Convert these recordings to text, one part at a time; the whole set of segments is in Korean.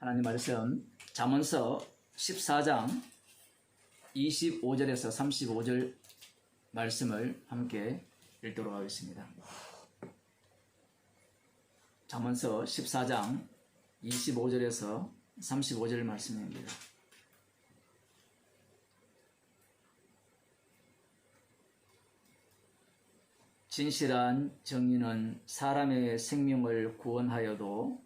하나님 말씀 잠언서 14장 25절에서 35절 말씀을 함께 읽도록 하겠습니다. 잠언서 14장 25절에서 35절 말씀입니다. 진실한 정의는 사람의 생명을 구원하여도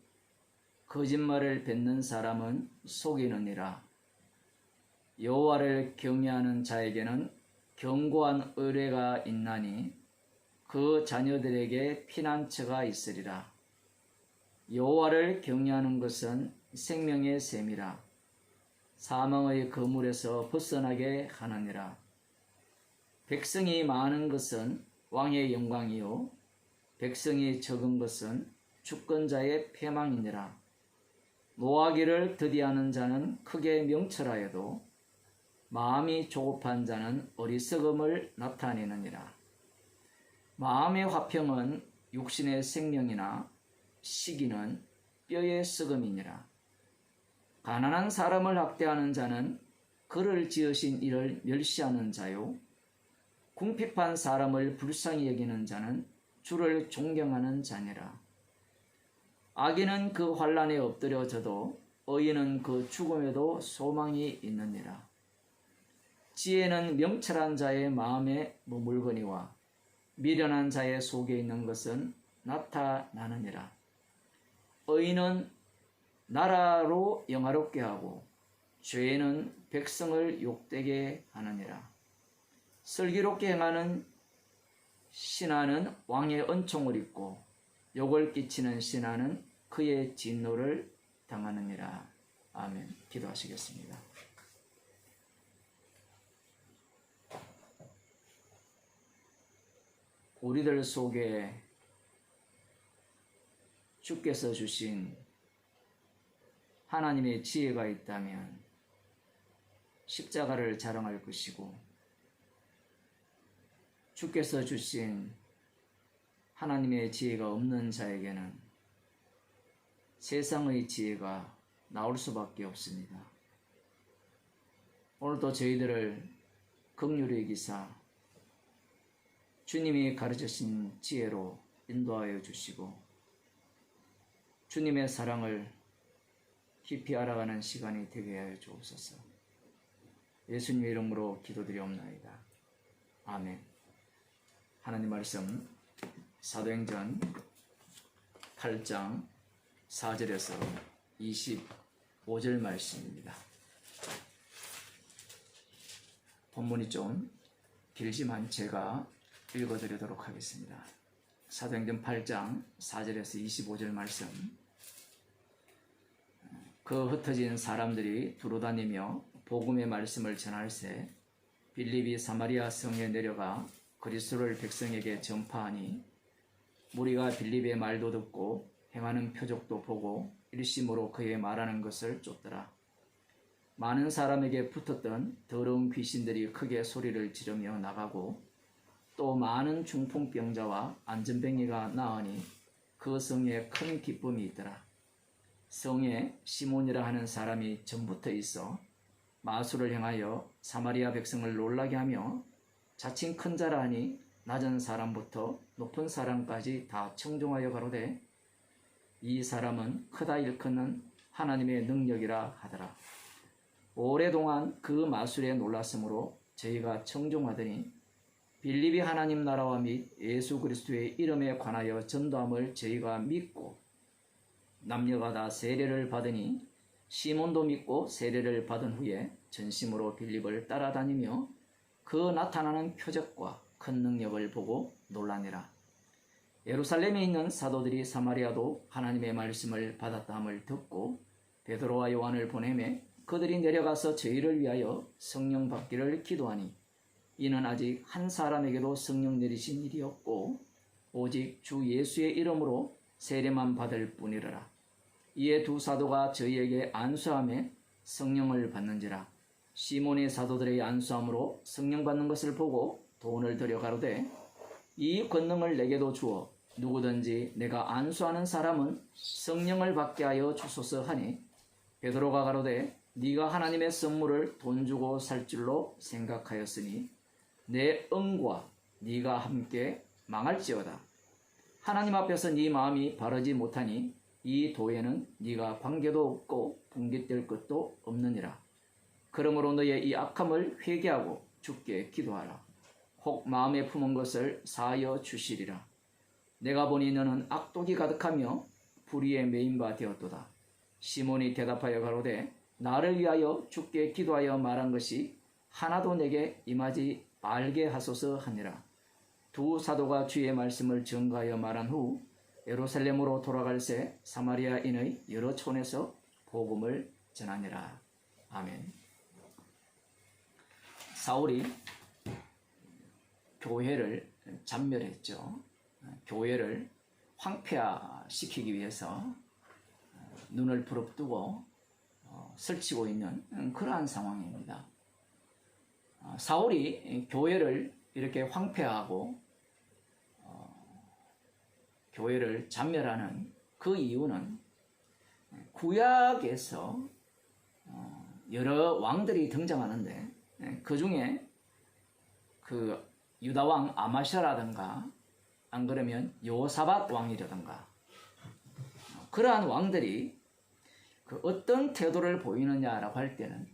거짓말을 뱉는 사람은 속이느니라. 여호와를 경외하는 자에게는 견고한 의뢰가 있나니 그 자녀들에게 피난처가 있으리라. 여호와를 경외하는 것은 생명의 셈이라. 사망의 그물에서 벗어나게 하느니라. 백성이 많은 것은 왕의 영광이요 백성이 적은 것은 주권자의 패망이니라. 노하기를 더디하는 자는 크게 명철하여도 마음이 조급한 자는 어리석음을 나타내느니라. 마음의 화평은 육신의 생명이나 시기는 뼈의 썩음이니라. 가난한 사람을 학대하는 자는 그를 지으신 이를 멸시하는 자요 궁핍한 사람을 불쌍히 여기는 자는 주를 존경하는 자니라. 악인은 그 환난에 엎드려져도 의인은 그 죽음에도 소망이 있느니라. 지혜는 명철한 자의 마음에 머물거니와 미련한 자의 속에 있는 것은 나타나느니라. 의인은 나라로 영화롭게 하고 죄는 백성을 욕되게 하느니라. 슬기롭게 행하는 신하는 왕의 은총을 입고 욕을 끼치는 신하는 그의 진노를 당하느니라. 아멘. 기도하시겠습니다. 우리들 속에 주께서 주신 하나님의 지혜가 있다면 십자가를 자랑할 것이고, 주께서 주신 하나님의 지혜가 없는 자에게는 세상의 지혜가 나올 수밖에 없습니다. 오늘도 저희들을 긍휼히 여기사 주님이 가르치신 지혜로 인도하여 주시고 주님의 사랑을 깊이 알아가는 시간이 되게 하여 주옵소서. 예수님의 이름으로 기도드리옵나이다. 아멘. 하나님 말씀 사도행전 8장 4절에서 25절 말씀입니다. 본문이 좀 길지만 제가 읽어드리도록 하겠습니다. 사도행전 8장 4절에서 25절 말씀. 그 흩어진 사람들이 두루다니며 복음의 말씀을 전할새 빌립이 사마리아 성에 내려가 그리스도를 백성에게 전파하니 무리가 빌립의 말도 듣고 행하는 표적도 보고 일심으로 그의 말하는 것을 쫓더라. 많은 사람에게 붙었던 더러운 귀신들이 크게 소리를 지르며 나가고 또 많은 중풍병자와 안전뱅이가 나으니 그 성에 큰 기쁨이 있더라. 성에 시몬이라 하는 사람이 전부터 있어 마술을 행하여 사마리아 백성을 놀라게 하며 자칭 큰 자라 하니 낮은 사람부터 높은 사람까지 다 청종하여 가로되 이 사람은 크다 일컫는 하나님의 능력이라 하더라. 오랫동안 그 마술에 놀랐으므로 저희가 청종하더니 빌립이 하나님 나라와 및 예수 그리스도의 이름에 관하여 전도함을 저희가 믿고 남녀가 다 세례를 받으니 시몬도 믿고 세례를 받은 후에 전심으로 빌립을 따라다니며 그 나타나는 표적과 큰 능력을 보고 놀라니라. 예루살렘에 있는 사도들이 사마리아도 하나님의 말씀을 받았다함을 듣고 베드로와 요한을 보내매 그들이 내려가서 저희를 위하여 성령 받기를 기도하니 이는 아직 한 사람에게도 성령 내리신 일이 없고 오직 주 예수의 이름으로 세례만 받을 뿐이라. 이에 두 사도가 저희에게 안수함에 성령을 받는지라. 시몬의 사도들의 안수함으로 성령 받는 것을 보고 돈을 들여 가로되 이 권능을 내게도 주어 누구든지 내가 안수하는 사람은 성령을 받게 하여 주소서 하니 베드로가 가로되 네가 하나님의 선물을 돈 주고 살 줄로 생각하였으니 내 응과 네가 함께 망할지어다. 하나님 앞에서 네 마음이 바르지 못하니 이 도에는 네가 관계도 없고 분깃될 것도 없느니라. 그러므로 너의 이 악함을 회개하고 주께 기도하라. 혹 마음에 품은 것을 사하여 주시리라. 내가 보니 너는 악독이 가득하며 불의에 매인 바 되었도다. 시몬이 대답하여 가로되 나를 위하여 주께 기도하여 말한 것이 하나도 내게 임하지 말게 하소서 하니라. 두 사도가 주의 말씀을 전가하여 말한 후 예루살렘으로 돌아갈새 사마리아인의 여러 촌에서 복음을 전하니라. 아멘. 사울이 교회를 잔멸했죠. 교회를 황폐화시키기 위해서 눈을 부릅뜨고 설치고 있는 그러한 상황입니다. 사울이 교회를 이렇게 황폐화하고 교회를 잔멸하는 그 이유는 구약에서 여러 왕들이 등장하는데 그 중에 그 유다 왕 아마샤라든가 안 그러면 여호사밧 왕이라든가 그러한 왕들이 그 어떤 태도를 보이느냐라고 할 때는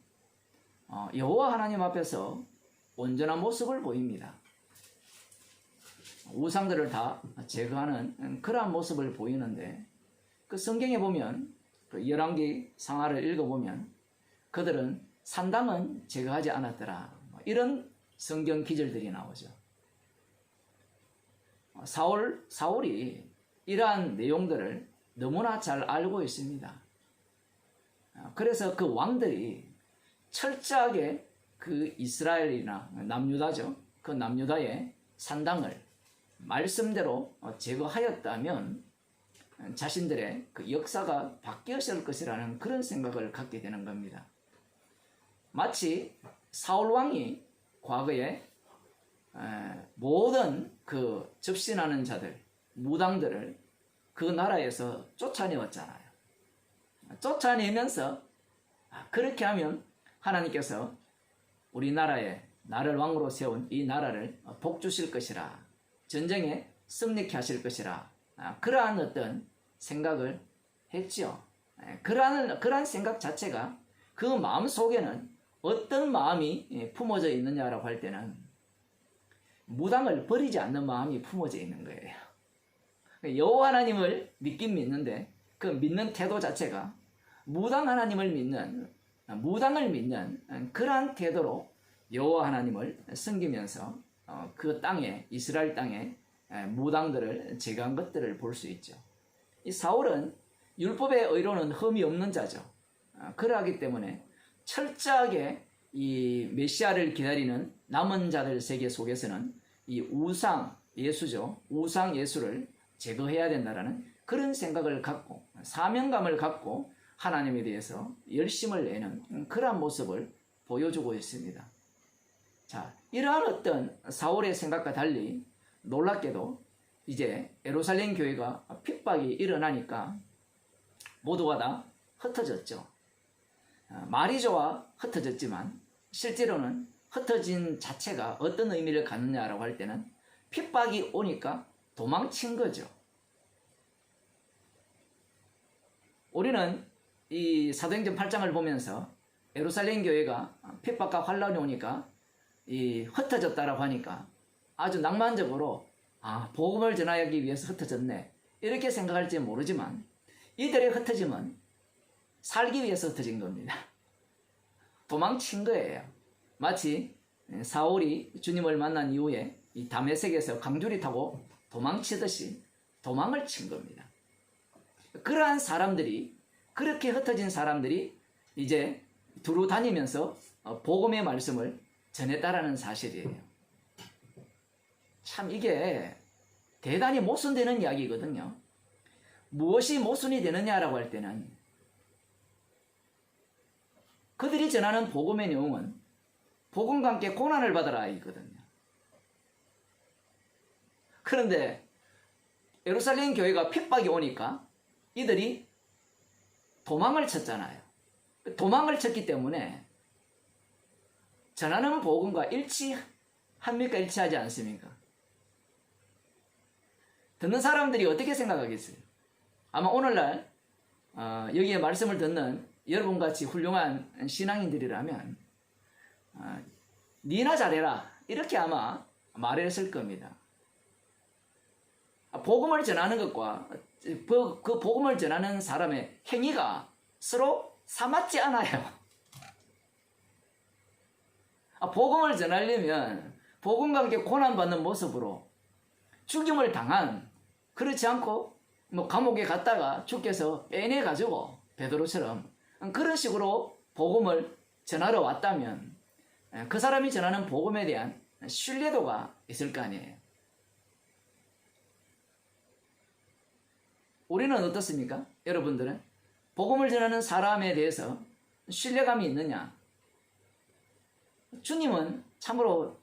여호와 하나님 앞에서 온전한 모습을 보입니다. 우상들을 다 제거하는 그러한 모습을 보이는데 그 성경에 보면 그 열왕기 상하를 읽어보면 그들은 산당은 제거하지 않았더라 이런 성경 기절들이 나오죠. 사울이 이러한 내용들을 너무나 잘 알고 있습니다. 그래서 그 왕들이 철저하게 그 이스라엘이나 남유다죠. 그 남유다의 산당을 말씀대로 제거하였다면 자신들의 그 역사가 바뀌었을 것이라는 그런 생각을 갖게 되는 겁니다. 마치 사울 왕이 과거에 모든 그 접신하는 자들, 무당들을 그 나라에서 쫓아내었잖아요. 쫓아내면서 그렇게 하면 하나님께서 우리나라에 나를 왕으로 세운 이 나라를 복 주실 것이라, 전쟁에 승리케 하실 것이라, 그러한 어떤 생각을 했죠. 그러한 생각 자체가 그 마음 속에는 어떤 마음이 품어져 있느냐라고 할 때는 무당을 버리지 않는 마음이 품어져 있는 거예요. 여호와 하나님을 믿긴 믿는데 그 믿는 태도 자체가 무당을 믿는 그러한 태도로 여호와 하나님을 섬기면서 그 땅에, 이스라엘 땅에 무당들을 제거한 것들을 볼 수 있죠. 이 사울은 율법의 의로는 흠이 없는 자죠. 그러하기 때문에 철저하게 이 메시아를 기다리는 남은 자들 세계 속에서는 이 우상 예수죠. 우상 예수를 제거해야 된다라는 그런 생각을 갖고 사명감을 갖고 하나님에 대해서 열심을 내는 그러한 모습을 보여주고 있습니다. 자, 이러한 어떤 사울의 생각과 달리 놀랍게도 이제 예루살렘 교회가 핍박이 일어나니까 모두가 다 흩어졌죠. 말이 좋아 흩어졌지만 실제로는 흩어진 자체가 어떤 의미를 갖느냐라고 할 때는 핍박이 오니까 도망친 거죠. 우리는 이 사도행전 8장을 보면서 예루살렘 교회가 핍박과 환란이 오니까 흩어졌다라고 하니까 아주 낭만적으로 복음을 전하기 위해서 흩어졌네 이렇게 생각할지 모르지만 이들의 흩어짐은 살기 위해서 흩어진 겁니다. 도망친 거예요. 마치 사울이 주님을 만난 이후에 이 다메섹에서 강줄이 타고 도망치듯이 도망을 친 겁니다. 그러한 사람들이, 그렇게 흩어진 사람들이 이제 두루 다니면서 복음의 말씀을 전했다라는 사실이에요. 참 이게 대단히 모순되는 이야기거든요. 무엇이 모순이 되느냐라고 할 때는 그들이 전하는 복음의 내용은 복음과 함께 고난을 받아라 이거든요. 그런데 예루살렘 교회가 핍박이 오니까 이들이 도망을 쳤잖아요. 도망을 쳤기 때문에 전하는 복음과 일치합니까? 일치하지 않습니까? 듣는 사람들이 어떻게 생각하겠어요? 아마 오늘날 여기에 말씀을 듣는 여러분같이 훌륭한 신앙인들이라면 니나 잘해라 이렇게 아마 말했을 겁니다. 복음을 전하는 것과 그 복음을 전하는 사람의 행위가 서로 사맞지 않아요. 복음을 전하려면 복음과 함께 고난받는 모습으로 죽임을 당한, 그렇지 않고 뭐 감옥에 갔다가 주께서 빼내가지고 베드로처럼 그런 식으로 복음을 전하러 왔다면 그 사람이 전하는 복음에 대한 신뢰도가 있을 거 아니에요. 우리는 어떻습니까? 여러분들은 복음을 전하는 사람에 대해서 신뢰감이 있느냐? 주님은 참으로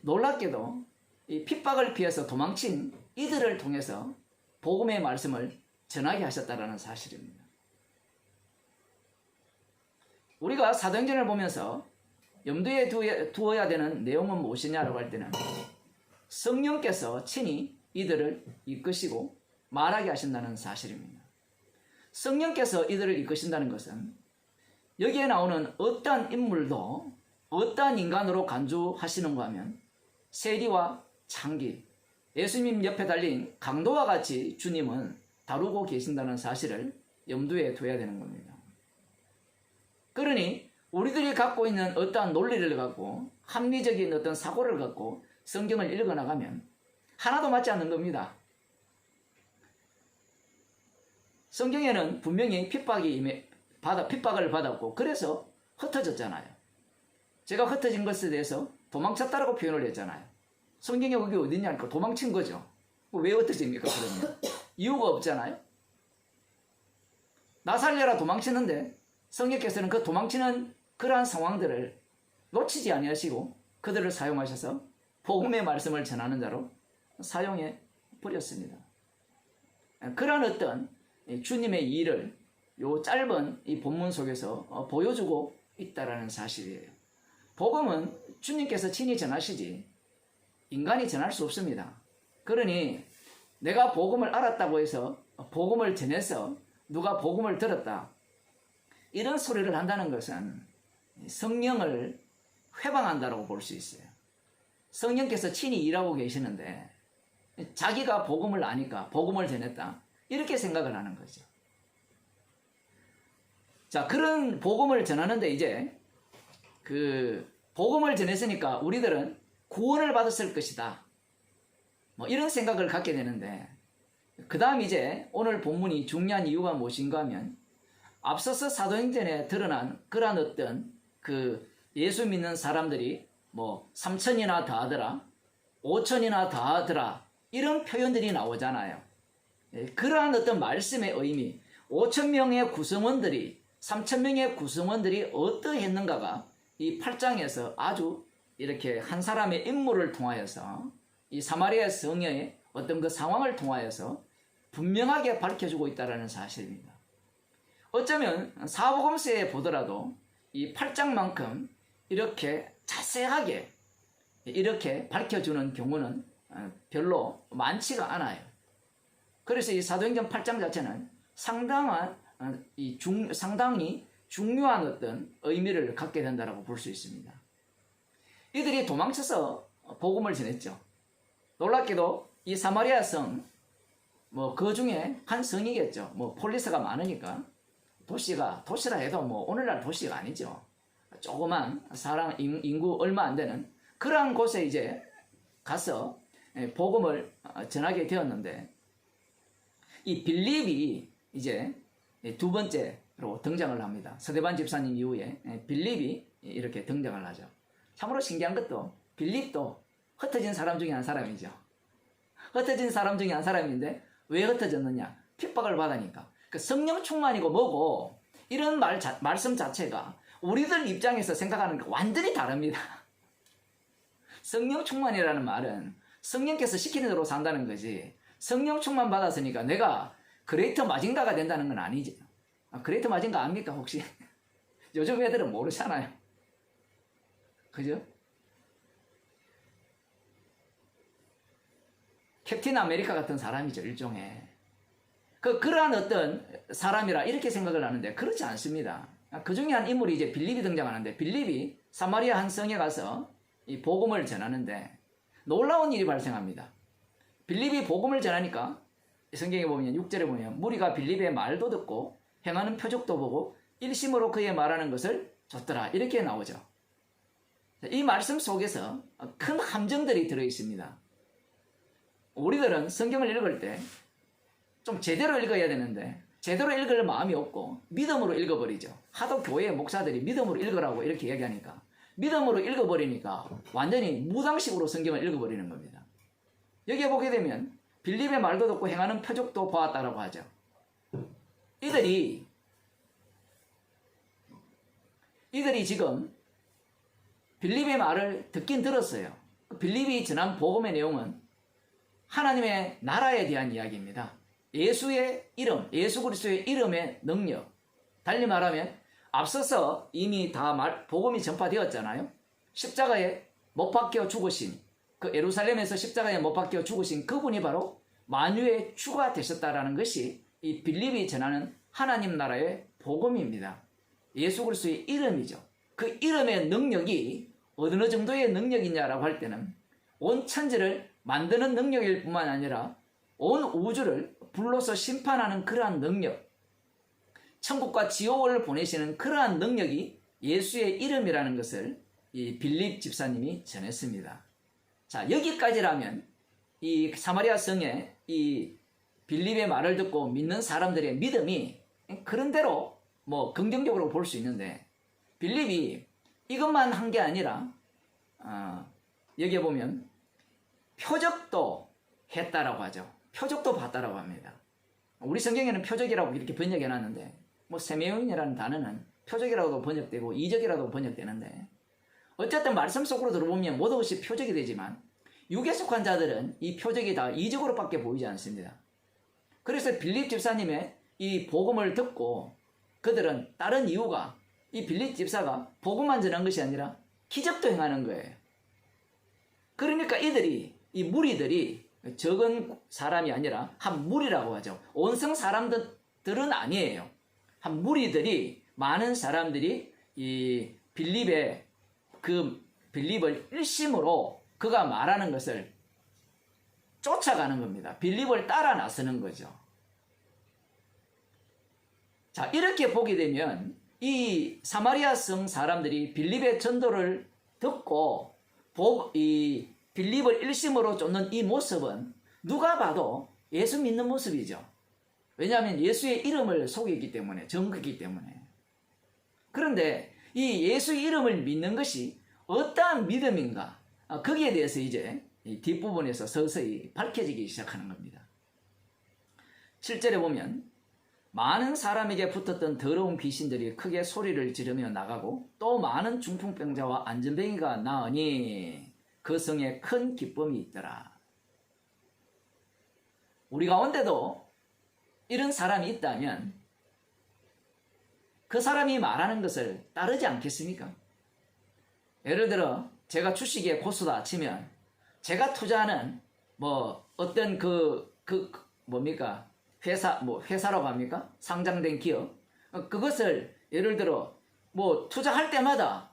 놀랍게도 이 핍박을 피해서 도망친 이들을 통해서 복음의 말씀을 전하게 하셨다는 사실입니다. 우리가 사도행전을 보면서 염두에 두어야 되는 내용은 무엇이냐라고 할 때는 성령께서 친히 이들을 이끄시고 말하게 하신다는 사실입니다. 성령께서 이들을 이끄신다는 것은 여기에 나오는 어떠한 인물도 어떠한 인간으로 간주하시는가 하면 세리와 창기, 예수님 옆에 달린 강도와 같이 주님은 다루고 계신다는 사실을 염두에 둬야 되는 겁니다. 그러니 우리들이 갖고 있는 어떠한 논리를 갖고 합리적인 어떤 사고를 갖고 성경을 읽어나가면 하나도 맞지 않는 겁니다. 성경에는 분명히 핍박을 받았고 그래서 흩어졌잖아요. 제가 흩어진 것에 대해서 도망쳤다라고 표현을 했잖아요. 성경에 그게 어딨냐니까 도망친 거죠. 왜 흩어집니까 그러면? 이유가 없잖아요. 나 살려라 도망치는데 성령께서는 그 도망치는 그러한 상황들을 놓치지 아니하시고 그들을 사용하셔서 복음의 말씀을 전하는 자로 사용해 버렸습니다. 그러한 어떤 주님의 일을 요 짧은 이 본문 속에서 보여주고 있다라는 사실이에요. 복음은 주님께서 친히 전하시지 인간이 전할 수 없습니다. 그러니 내가 복음을 알았다고 해서 복음을 전해서 누가 복음을 들었다 이런 소리를 한다는 것은 성령을 회방한다고 볼 수 있어요. 성령께서 친히 일하고 계시는데 자기가 복음을 아니까 복음을 전했다 이렇게 생각을 하는 거죠. 자, 그런 복음을 전하는데 이제 그 복음을 전했으니까 우리들은 구원을 받았을 것이다. 뭐 이런 생각을 갖게 되는데 그 다음 이제 오늘 본문이 중요한 이유가 무엇인가 하면 앞서서 사도행전에 드러난 그러한 어떤 그 예수 믿는 사람들이 뭐 3,000이나 더하더라 5,000이나 더하더라 이런 표현들이 나오잖아요. 그러한 어떤 말씀의 의미 5,000명의 구성원들이 3,000명의 구성원들이 어떠했는가가 이 8장에서 아주 이렇게 한 사람의 인물을 통하여서 이 사마리아 성의 어떤 그 상황을 통하여서 분명하게 밝혀주고 있다는 사실입니다. 어쩌면 사복음서에 보더라도 이 8장만큼 이렇게 자세하게 이렇게 밝혀주는 경우는 별로 많지가 않아요. 그래서 이 사도행전 8장 자체는 상당히 중요한 어떤 의미를 갖게 된다고 볼 수 있습니다. 이들이 도망쳐서 복음을 전했죠. 놀랍게도 이 사마리아 성, 뭐 그 중에 한 성이겠죠. 뭐 폴리스가 많으니까 도시라 해도 뭐 오늘날 도시가 아니죠. 조그만 사람 인구 얼마 안 되는 그러한 곳에 이제 가서 복음을 전하게 되었는데 이 빌립이 이제 두 번째로 등장을 합니다. 서대반 집사님 이후에 빌립이 이렇게 등장을 하죠. 참으로 신기한 것도 빌립도 흩어진 사람 중에 한 사람이죠. 흩어진 사람 중에 한 사람인데 왜 흩어졌느냐? 핍박을 받으니까. 그 성령 충만이고 뭐고 이런 말씀 자체가 우리들 입장에서 생각하는 게 완전히 다릅니다. 성령 충만이라는 말은 성령께서 시키는 대로 산다는 거지 성령 충만 받았으니까 내가 그레이터 마징가가 된다는 건 아니지. 그레이터 마징가 압니까 혹시? 요즘 애들은 모르잖아요. 그죠? 캡틴 아메리카 같은 사람이죠, 일종의. 그러한 어떤 사람이라 이렇게 생각을 하는데 그렇지 않습니다. 그 중에 한 인물이 이제 빌립이 등장하는데, 빌립이 사마리아 한 성에 가서 이 복음을 전하는데 놀라운 일이 발생합니다. 빌립이 복음을 전하니까 성경에 보면 6절에 보면 무리가 빌립의 말도 듣고 행하는 표적도 보고 일심으로 그의 말하는 것을 줬더라, 이렇게 나오죠. 이 말씀 속에서 큰 함정들이 들어있습니다. 우리들은 성경을 읽을 때 좀 제대로 읽어야 되는데 제대로 읽을 마음이 없고 믿음으로 읽어버리죠. 하도 교회 목사들이 믿음으로 읽으라고 이렇게 얘기하니까 믿음으로 읽어버리니까 완전히 무당식으로 성경을 읽어버리는 겁니다. 여기에 보게 되면 빌립의 말도 듣고 행하는 표적도 보았다라고 하죠. 이들이 지금 빌립의 말을 듣긴 들었어요. 빌립이 전한 복음의 내용은 하나님의 나라에 대한 이야기입니다. 예수의 이름, 예수 그리스도의 이름의 능력. 달리 말하면 앞서서 이미 다 복음이 전파되었잖아요. 십자가에 못 박혀 죽으신, 그 예루살렘에서 십자가에 못 박혀 죽으신 그분이 바로 만유의 주가 되셨다라는 것이 이 빌립이 전하는 하나님 나라의 복음입니다. 예수 그리스도의 이름이죠. 그 이름의 능력이 어느 정도의 능력이냐라고 할 때는 온 천지를 만드는 능력일 뿐만 아니라 온 우주를 불로서 심판하는 그러한 능력, 천국과 지옥을 보내시는 그러한 능력이 예수의 이름이라는 것을 이 빌립 집사님이 전했습니다. 자, 여기까지라면 이 사마리아 성에 이 빌립의 말을 듣고 믿는 사람들의 믿음이 그런대로 뭐 긍정적으로 볼 수 있는데, 빌립이 이것만 한 게 아니라 여기에 보면 표적도 했다라고 하죠. 표적도 봤다라고 합니다. 우리 성경에는 표적이라고 이렇게 번역해 놨는데 뭐 세메오인이라는 단어는 표적이라고도 번역되고 이적이라고도 번역되는데, 어쨌든 말씀 속으로 들어보면 모든 것이 표적이 되지만 육에 속한 자들은 이 표적이 다 이적으로밖에 보이지 않습니다. 그래서 빌립 집사님의 이 복음을 듣고 그들은 다른 이유가 이 빌립 집사가 복음만 전한 것이 아니라 기적도 행하는 거예요. 그러니까 이 무리들이 적은 사람이 아니라 한 무리라고 하죠. 온성 사람들은 아니에요. 한 무리들이, 많은 사람들이 이 빌립을 일심으로 그가 말하는 것을 쫓아가는 겁니다. 빌립을 따라 나서는 거죠. 자, 이렇게 보게 되면 이 사마리아 성 사람들이 빌립의 전도를 듣고 이 빌립을 일심으로 쫓는 이 모습은 누가 봐도 예수 믿는 모습이죠. 왜냐하면 예수의 이름을 속이기 때문에, 정크기 때문에. 그런데 이 예수의 이름을 믿는 것이 어떠한 믿음인가, 거기에 대해서 이제 이 뒷부분에서 서서히 밝혀지기 시작하는 겁니다. 7절에 보면 많은 사람에게 붙었던 더러운 귀신들이 크게 소리를 지르며 나가고 또 많은 중풍병자와 안전뱅이가 나으니 그 성에 큰 기쁨이 있더라. 우리 가운데도 이런 사람이 있다면 그 사람이 말하는 것을 따르지 않겠습니까? 예를 들어 제가 주식에 고수다 치면 제가 투자하는 뭐 어떤 뭡니까? 회사라고 합니까? 상장된 기업. 그것을 예를 들어 뭐 투자할 때마다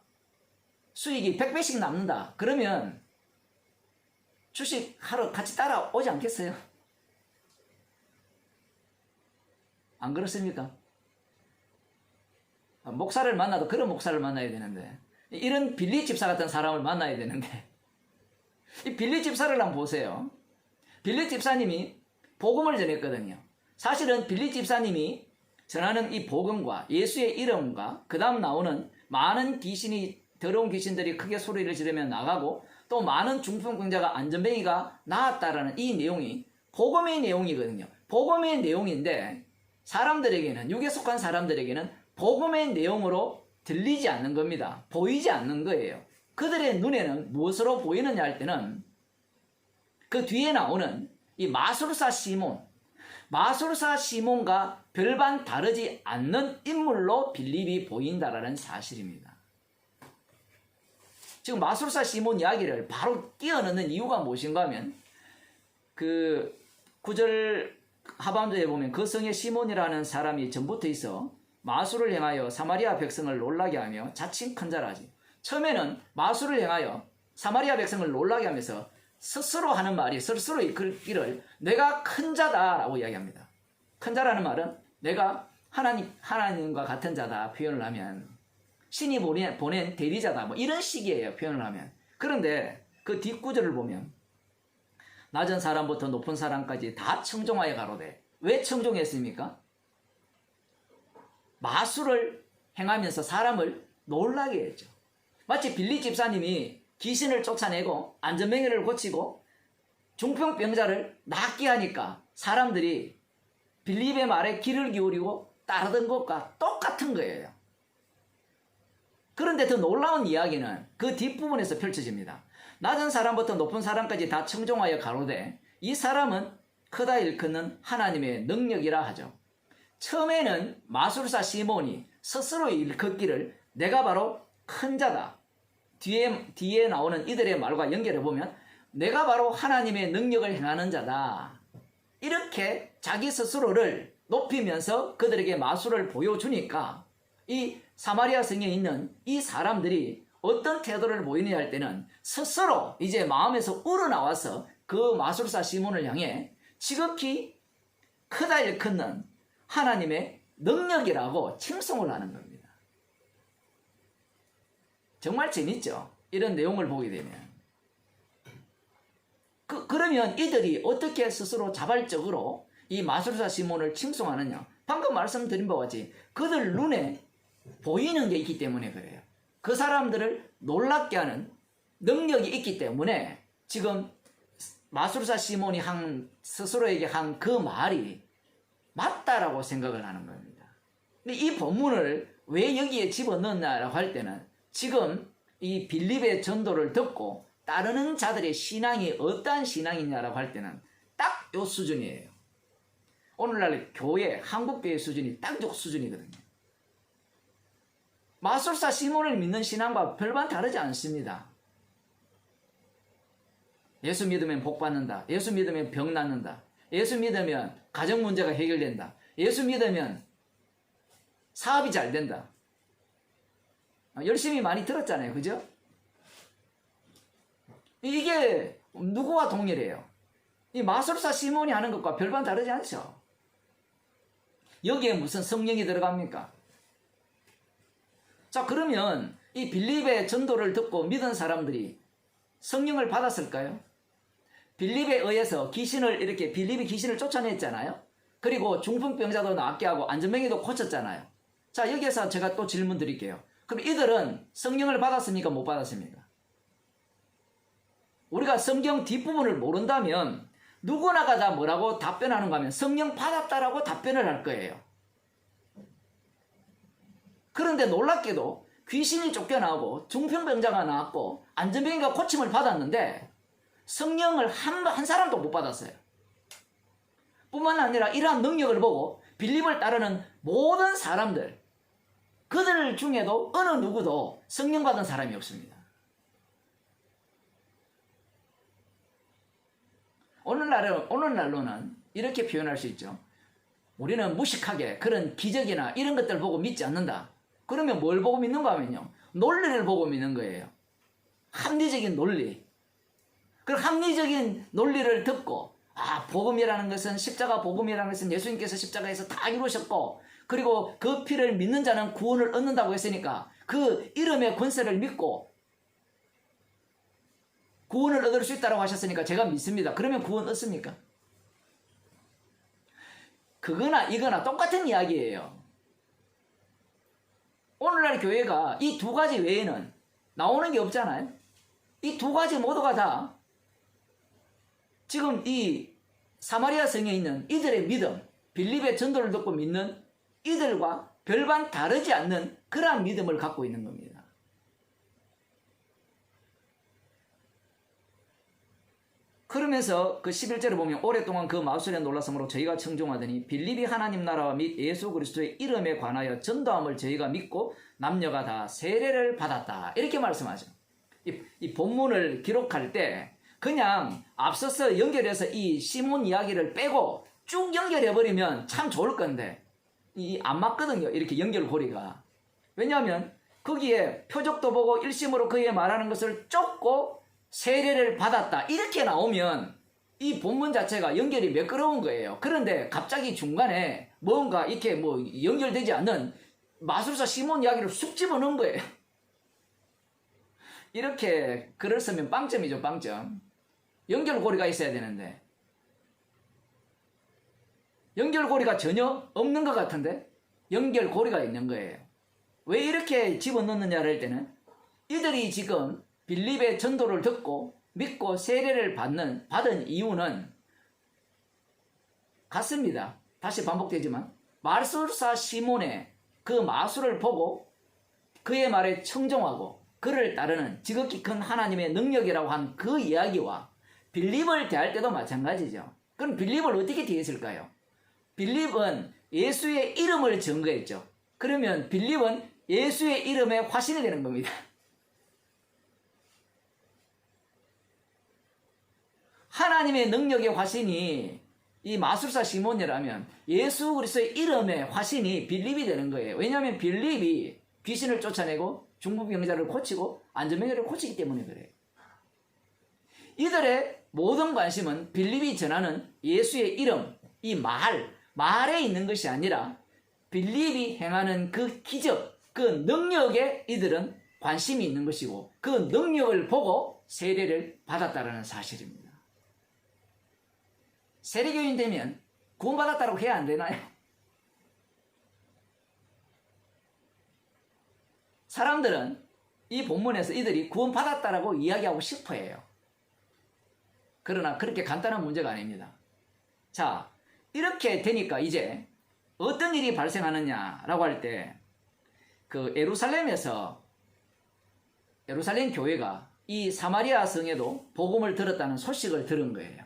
수익이 100배씩 남는다. 그러면 주식 하러 같이 따라오지 않겠어요? 안 그렇습니까? 목사를 만나도 그런 목사를 만나야 되는데, 이런 빌립 집사 같은 사람을 만나야 되는데, 이 빌립 집사를 한번 보세요. 빌립 집사님이 복음을 전했거든요. 사실은 빌립 집사님이 전하는 이 복음과 예수의 이름과 그 다음 나오는 많은 더러운 귀신들이 크게 소리를 지르며 나가고 또 많은 중풍병자가 안전뱅이가 나았다라는 이 내용이 복음의 내용이거든요. 복음의 내용인데 사람들에게는, 육에 속한 사람들에게는 복음의 내용으로 들리지 않는 겁니다. 보이지 않는 거예요. 그들의 눈에는 무엇으로 보이느냐 할 때는 그 뒤에 나오는 이 마술사 시몬, 마술사 시몬과 별반 다르지 않는 인물로 빌립이 보인다라는 사실입니다. 지금 마술사 시몬 이야기를 바로 끼워 넣는 이유가 무엇인가 하면 그 9절 하반절에 보면 그 성에 시몬이라는 사람이 전부터 있어 마술을 행하여 사마리아 백성을 놀라게 하며 자칭 큰 자라지. 처음에는 마술을 행하여 사마리아 백성을 놀라게 하면서 스스로 하는 말이 스스로 이끌기를 내가 큰 자다라고 이야기합니다. 큰 자라는 말은 내가 하나님과 같은 자다 표현을 하면 신이 보낸 대리자다 뭐 이런 식이에요, 표현을 하면. 그런데 그 뒷구절을 보면 낮은 사람부터 높은 사람까지 다 청종하여 가로되. 왜 청종했습니까? 마술을 행하면서 사람을 놀라게 했죠. 마치 빌립 집사님이 귀신을 쫓아내고 안전뱅이를 고치고 중풍병자를 낫게 하니까 사람들이 빌립의 말에 귀를 기울이고 따르던 것과 똑같은 거예요. 그런데 더 놀라운 이야기는 그 뒷부분에서 펼쳐집니다. 낮은 사람부터 높은 사람까지 다 청종하여 가로되 이 사람은 크다 일컫는 하나님의 능력이라 하죠. 처음에는 마술사 시몬이 스스로 일컫기를 내가 바로 큰 자다. 뒤에 나오는 이들의 말과 연결해보면 내가 바로 하나님의 능력을 행하는 자다. 이렇게 자기 스스로를 높이면서 그들에게 마술을 보여주니까 이 사마리아 성에 있는 이 사람들이 어떤 태도를 보이느냐 할 때는 스스로 이제 마음에서 우러나와서 그 마술사 시몬을 향해 지극히 크다 일컫는 하나님의 능력이라고 칭송을 하는 겁니다. 정말 재밌죠? 이런 내용을 보게 되면. 그러면 이들이 어떻게 스스로 자발적으로 이 마술사 시몬을 칭송하느냐? 방금 말씀드린 바와 같이 그들 눈에 보이는 게 있기 때문에 그래요. 그 사람들을 놀랍게 하는 능력이 있기 때문에 지금 마술사 시몬이 스스로에게 한 그 말이 맞다라고 생각을 하는 겁니다. 근데 이 본문을 왜 여기에 집어넣었냐라고 할 때는 지금 이 빌립의 전도를 듣고 따르는 자들의 신앙이 어떠한 신앙이냐라고 할 때는 딱 요 수준이에요. 오늘날 교회, 한국교회 수준이 딱 요 수준이거든요. 마술사 시몬을 믿는 신앙과 별반 다르지 않습니다. 예수 믿으면 복 받는다. 예수 믿으면 병 낫는다. 예수 믿으면 가정 문제가 해결된다. 예수 믿으면 사업이 잘 된다. 열심히 많이 들었잖아요. 그죠? 이게 누구와 동일해요? 이 마술사 시몬이 하는 것과 별반 다르지 않죠? 여기에 무슨 성령이 들어갑니까? 자, 그러면 이 빌립의 전도를 듣고 믿은 사람들이 성령을 받았을까요? 빌립에 의해서 빌립이 귀신을 쫓아냈잖아요. 그리고 중풍병자도 낫게 하고 안전뱅이도 고쳤잖아요. 자, 여기에서 제가 또 질문 드릴게요. 그럼 이들은 성령을 받았습니까? 못 받았습니까? 우리가 성경 뒷부분을 모른다면 누구나가 다 뭐라고 답변하는가 하면 성령 받았다라고 답변을 할 거예요. 그런데 놀랍게도 귀신이 쫓겨나고 중풍병자가 나왔고 안전뱅이가 고침을 받았는데 성령을 한 사람도 못 받았어요. 뿐만 아니라 이러한 능력을 보고 빌립을 따르는 모든 사람들, 그들 중에도 어느 누구도 성령 받은 사람이 없습니다. 오늘날로는 이렇게 표현할 수 있죠. 우리는 무식하게 그런 기적이나 이런 것들을 보고 믿지 않는다. 그러면 뭘 보고 믿는가 하면요, 논리를 보고 믿는 거예요. 합리적인 논리. 그 합리적인 논리를 듣고 복음이라는 것은 십자가 복음이라는 것은 예수님께서 십자가에서 다 이루셨고 그리고 그 피를 믿는 자는 구원을 얻는다고 했으니까 그 이름의 권세를 믿고 구원을 얻을 수 있다고 하셨으니까 제가 믿습니다. 그러면 구원 얻습니까? 그거나 이거나 똑같은 이야기예요. 오늘날 교회가 이 두 가지 외에는 나오는 게 없잖아요. 이 두 가지 모두가 다 지금 이 사마리아 성에 있는 이들의 믿음, 빌립의 전도를 듣고 믿는 이들과 별반 다르지 않는 그러한 믿음을 갖고 있는 겁니다. 그러면서 그 11절에 보면 오랫동안 그 마술에 놀랐으므로 저희가 청종하더니 빌립이 하나님 나라와 및 예수 그리스도의 이름에 관하여 전도함을 저희가 믿고 남녀가 다 세례를 받았다. 이렇게 말씀하죠. 이 본문을 기록할 때 그냥 앞서서 연결해서 이 시몬 이야기를 빼고 쭉 연결해버리면 참 좋을 건데 안 맞거든요. 이렇게 연결고리가. 왜냐하면 거기에 표적도 보고 일심으로 그의 말하는 것을 쫓고 세례를 받았다. 이렇게 나오면 이 본문 자체가 연결이 매끄러운 거예요. 그런데 갑자기 중간에 뭔가 이렇게 뭐 연결되지 않는 마술사 시몬 이야기를 쑥 집어넣은 거예요. 이렇게 글을 쓰면 빵점이죠, 빵점. 연결고리가 있어야 되는데 연결고리가 전혀 없는 것 같은데 연결고리가 있는 거예요. 왜 이렇게 집어넣느냐를 할 때는 이들이 지금 빌립의 전도를 듣고 믿고 세례를 받은 이유는 같습니다. 다시 반복되지만 마술사 시몬의 그 마술을 보고 그의 말에 청종하고 그를 따르는 지극히 큰 하나님의 능력이라고 한 그 이야기와 빌립을 대할 때도 마찬가지죠. 그럼 빌립을 어떻게 대했을까요? 빌립은 예수의 이름을 증거했죠. 그러면 빌립은 예수의 이름의 화신이 되는 겁니다. 하나님의 능력의 화신이 이 마술사 시몬이라면 예수 그리스도의 이름의 화신이 빌립이 되는 거예요. 왜냐하면 빌립이 귀신을 쫓아내고 중풍병자를 고치고 안전병자를 고치기 때문에 그래요. 이들의 모든 관심은 빌립이 전하는 예수의 이름, 이 말에 있는 것이 아니라 빌립이 행하는 그 기적, 그 능력에 이들은 관심이 있는 것이고 그 능력을 보고 세례를 받았다는 사실입니다. 세례교인 되면 구원받았다고 해야 안 되나요? 사람들은 이 본문에서 이들이 구원받았다라고 이야기하고 싶어 해요. 그러나 그렇게 간단한 문제가 아닙니다. 자, 이렇게 되니까 이제 어떤 일이 발생하느냐라고 할 때 그 예루살렘 교회가 이 사마리아 성에도 복음을 들었다는 소식을 들은 거예요.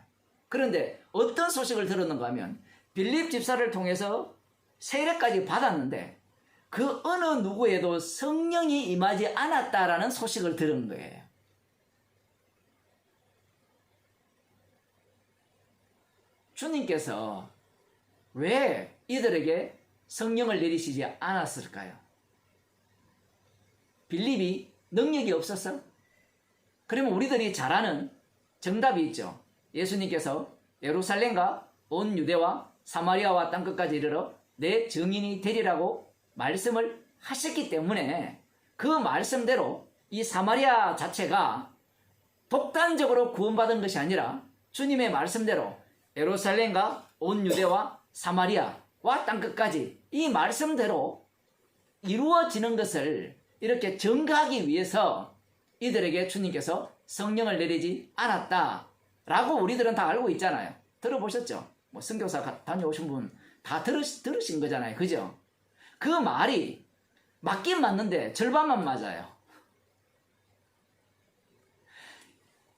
그런데 어떤 소식을 들었는가 하면 빌립 집사를 통해서 세례까지 받았는데 그 어느 누구에도 성령이 임하지 않았다라는 소식을 들은 거예요. 주님께서 왜 이들에게 성령을 내리시지 않았을까요? 빌립이 능력이 없었어? 그러면 우리들이 잘 아는 정답이 있죠. 예수님께서 예루살렘과 온 유대와 사마리아와 땅끝까지 이르러 내 증인이 되리라고 말씀을 하셨기 때문에 그 말씀대로 이 사마리아 자체가 독단적으로 구원받은 것이 아니라 주님의 말씀대로 예루살렘과 온 유대와 사마리아와 땅끝까지 이 말씀대로 이루어지는 것을 이렇게 증거하기 위해서 이들에게 주님께서 성령을 내리지 않았다라고 우리들은 다 알고 있잖아요. 들어보셨죠? 뭐 선교사 다녀오신 분 다 들으신 거잖아요. 그죠? 그 말이 맞긴 맞는데 절반만 맞아요.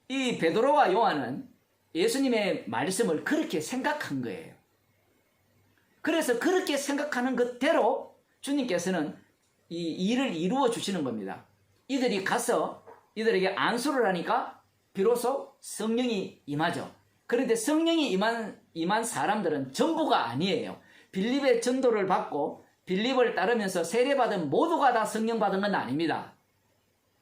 이 베드로와 요한은 예수님의 말씀을 그렇게 생각한 거예요. 그래서 그렇게 생각하는 것대로 주님께서는 이 일을 이루어 주시는 겁니다. 이들이 가서 이들에게 안수를 하니까 비로소 성령이 임하죠. 그런데 성령이 임한 사람들은 전부가 아니에요. 빌립의 전도를 받고 빌립을 따르면서 세례받은 모두가 다 성령 받은 건 아닙니다.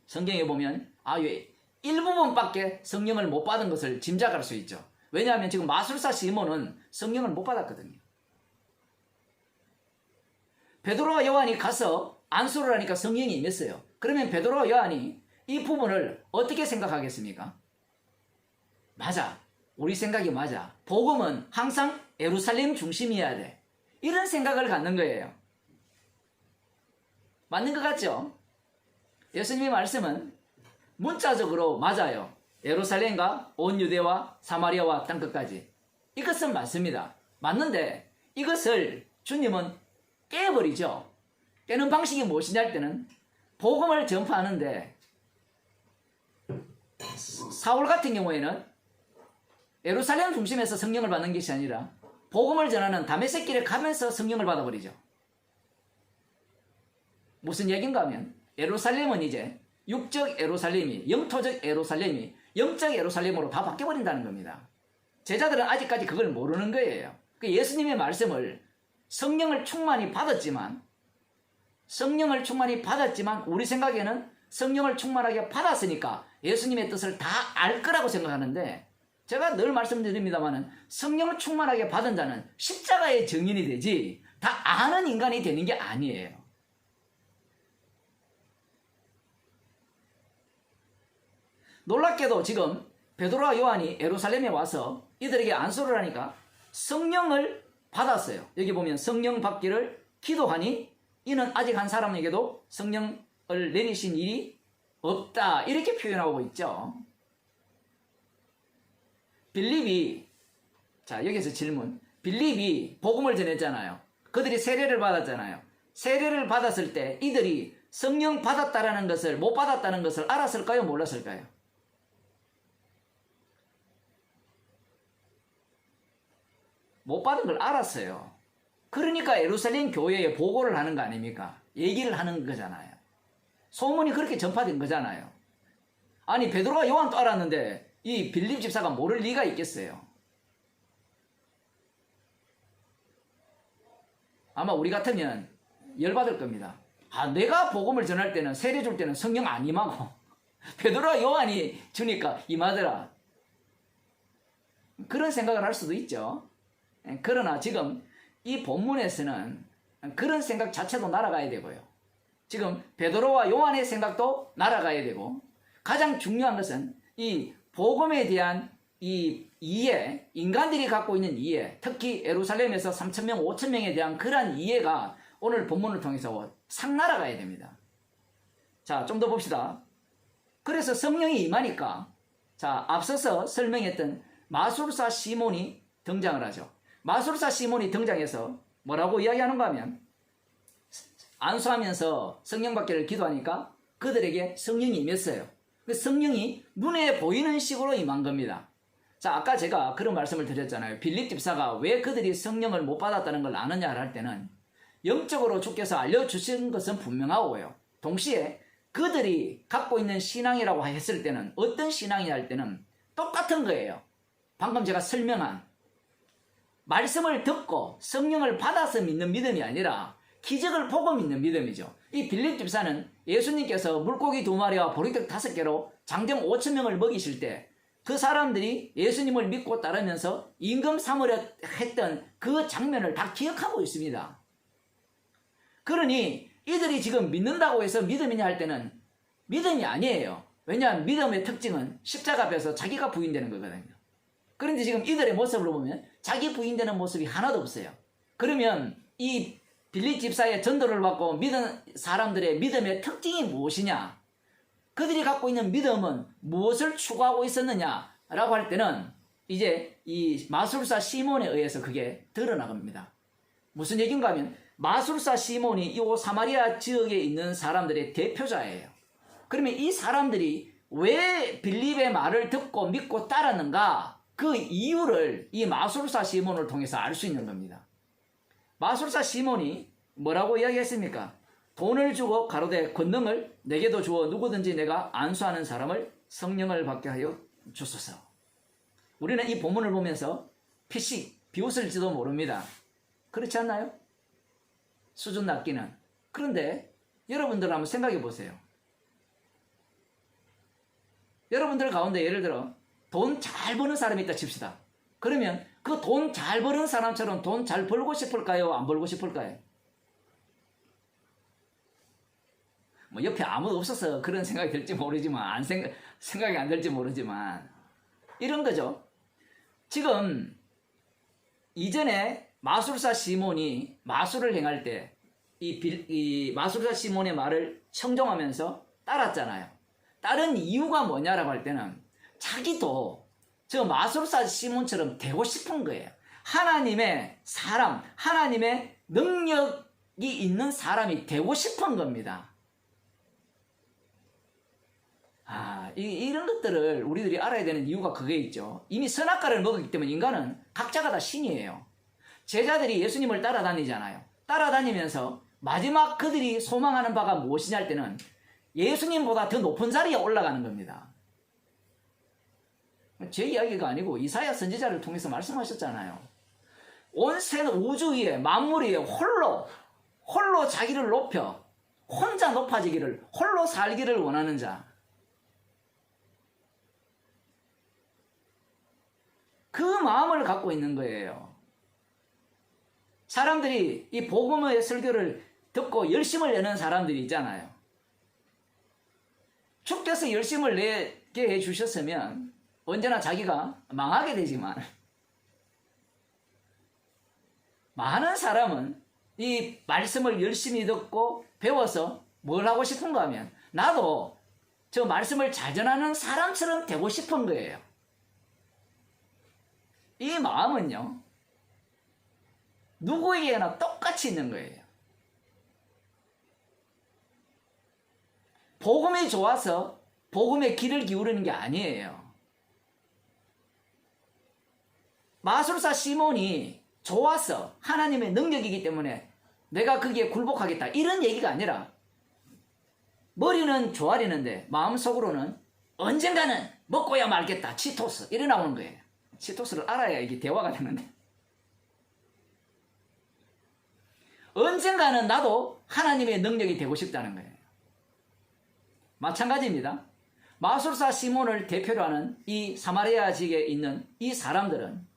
성경에 보면 왜 일부분밖에 성령을 못 받은 것을 짐작할 수 있죠. 왜냐하면 지금 마술사 시몬은 성령을 못 받았거든요. 베드로와 요한이 가서 안수를 하니까 성령이 임했어요. 그러면 베드로와 요한이 이 부분을 어떻게 생각하겠습니까? 맞아. 우리 생각이 맞아. 복음은 항상 예루살렘 중심이어야 돼. 이런 생각을 갖는 거예요. 맞는 것 같죠? 예수님의 말씀은 문자적으로 맞아요. 예루살렘과 온 유대와 사마리아와 땅끝까지. 이것은 맞습니다. 맞는데 이것을 주님은 깨버리죠. 깨는 방식이 무엇이냐 할 때는 복음을 전파하는데 사울 같은 경우에는 예루살렘 중심에서 성령을 받는 것이 아니라 복음을 전하는 다메섹 길에 가면서 성령을 받아버리죠. 무슨 얘기인가 하면 예루살렘은 이제 육적 예루살렘이, 영토적 예루살렘이 영적 예루살렘으로 다 바뀌어버린다는 겁니다. 제자들은 아직까지 그걸 모르는 거예요. 예수님의 말씀을 성령을 충만히 받았지만 우리 생각에는 성령을 충만하게 받았으니까 예수님의 뜻을 다 알 거라고 생각하는데, 제가 늘 말씀드립니다만 성령을 충만하게 받은 자는 십자가의 증인이 되지 다 아는 인간이 되는 게 아니에요. 놀랍게도 지금 베드로와 요한이 예루살렘에 와서 이들에게 안수를 하니까 성령을 받았어요. 여기 보면 성령 받기를 기도하니 이는 아직 한 사람에게도 성령을 내리신 일이 없다, 이렇게 표현하고 있죠. 빌립이, 자 여기서 질문, 빌립이 복음을 전했잖아요. 그들이 세례를 받았잖아요. 세례를 받았을 때 이들이 성령 받았다라는 것을, 못 받았다는 것을 알았을까요, 몰랐을까요? 못 받은 걸 알았어요. 그러니까 예루살렘 교회에 보고를 하는 거 아닙니까? 얘기를 하는 거잖아요. 소문이 그렇게 전파된 거잖아요. 아니 베드로와 요한도 알았는데 이 빌립 집사가 모를 리가 있겠어요. 아마 우리 같으면 열받을 겁니다. 아, 내가 복음을 전할 때는, 세례 줄 때는 성령 안 임하고 베드로와 요한이 주니까 임하더라, 그런 생각을 할 수도 있죠. 그러나 지금 이 본문에서는 그런 생각 자체도 날아가야 되고요. 지금 베드로와 요한의 생각도 날아가야 되고, 가장 중요한 것은 이 복음에 대한 이 이해, 인간들이 갖고 있는 이해, 특히 예루살렘에서 3,000명, 5,000명에 대한 그러한 이해가 오늘 본문을 통해서 싹 날아가야 됩니다. 자, 좀 더 봅시다. 그래서 성령이 임하니까, 자, 앞서서 설명했던 마술사 시몬이 등장을 하죠. 마술사 시몬이 등장해서 뭐라고 이야기하는가 하면, 안수하면서 성령 받기를 기도하니까 그들에게 성령이 임했어요. 그 성령이 눈에 보이는 식으로 임한 겁니다. 자, 아까 제가 그런 말씀을 드렸잖아요. 빌립 집사가 왜 그들이 성령을 못 받았다는 걸 아느냐 할 때는, 영적으로 주께서 알려주신 것은 분명하고요. 동시에 그들이 갖고 있는 신앙이라고 했을 때는, 어떤 신앙이냐 할 때는 똑같은 거예요. 방금 제가 설명한 말씀을 듣고 성령을 받아서 믿는 믿음이 아니라 기적을 보고 믿는 믿음이죠. 이 빌립 집사는 예수님께서 물고기 2마리와 보리떡 5개로 장정 5,000명을 먹이실 때 그 사람들이 예수님을 믿고 따르면서 임금 삼으려 했던 그 장면을 다 기억하고 있습니다. 그러니 이들이 지금 믿는다고 해서 믿음이냐 할 때는 믿음이 아니에요. 왜냐하면 믿음의 특징은 십자가 앞에서 자기가 부인되는 거거든요. 그런데 지금 이들의 모습을 보면 자기 부인되는 모습이 하나도 없어요. 그러면 이 빌립 집사의 전도를 받고 믿은 사람들의 믿음의 특징이 무엇이냐? 그들이 갖고 있는 믿음은 무엇을 추구하고 있었느냐라고 할 때는 이제 이 마술사 시몬에 의해서 그게 드러나갑니다. 무슨 얘기인가 하면, 마술사 시몬이 이 사마리아 지역에 있는 사람들의 대표자예요. 그러면 이 사람들이 왜 빌립의 말을 듣고 믿고 따랐는가? 그 이유를 이 마술사 시몬을 통해서 알 수 있는 겁니다. 마술사 시몬이 뭐라고 이야기했습니까? 돈을 주고 가로되 권능을 내게도 주어 누구든지 내가 안수하는 사람을 성령을 받게 하여 주소서. 우리는 이 본문을 보면서 피식 비웃을지도 모릅니다. 그렇지 않나요? 수준 낮기는. 그런데 여러분들 한번 생각해 보세요. 여러분들 가운데 예를 들어 돈 잘 버는 사람이 있다 칩시다. 그러면 그 돈 잘 버는 사람처럼 돈 잘 벌고 싶을까요? 안 벌고 싶을까요? 뭐 옆에 아무도 없어서 그런 생각이 들지 모르지만, 생각이 안 들지 모르지만, 이런 거죠. 지금 이전에 마술사 시몬이 마술을 행할 때 이 마술사 시몬의 말을 청종하면서 따랐잖아요. 따른 이유가 뭐냐라고 할 때는 자기도 저 마술사 시몬처럼 되고 싶은 거예요. 하나님의 사람, 하나님의 능력이 있는 사람이 되고 싶은 겁니다. 이런 것들을 우리들이 알아야 되는 이유가 그게 있죠. 이미 선악과를 먹었기 때문에 인간은 각자가 다 신이에요. 제자들이 예수님을 따라다니잖아요. 따라다니면서 마지막 그들이 소망하는 바가 무엇이냐 할 때는 예수님보다 더 높은 자리에 올라가는 겁니다. 제 이야기가 아니고 이사야 선지자를 통해서 말씀하셨잖아요. 온 생 우주 위에 만물 위에 홀로 자기를 높여 혼자 높아지기를 홀로 살기를 원하는 자, 그 마음을 갖고 있는 거예요. 사람들이 이 복음의 설교를 듣고 열심을 내는 사람들이 있잖아요. 주께서 열심을 내게 해주셨으면 언제나 자기가 망하게 되지만, 많은 사람은 이 말씀을 열심히 듣고 배워서 뭘 하고 싶은가 하면 나도 저 말씀을 잘 전하는 사람처럼 되고 싶은 거예요. 이 마음은요, 누구에게나 똑같이 있는 거예요. 복음이 좋아서 복음의 귀를 기울이는 게 아니에요. 마술사 시몬이 좋아서 하나님의 능력이기 때문에 내가 거기에 굴복하겠다, 이런 얘기가 아니라 머리는 좋아리는데 마음속으로는 언젠가는 먹고야 말겠다, 치토스, 이래 나오는 거예요. 치토스를 알아야 이게 대화가 되는데, 언젠가는 나도 하나님의 능력이 되고 싶다는 거예요. 마찬가지입니다. 마술사 시몬을 대표로 하는 이 사마리아 지역에 있는 이 사람들은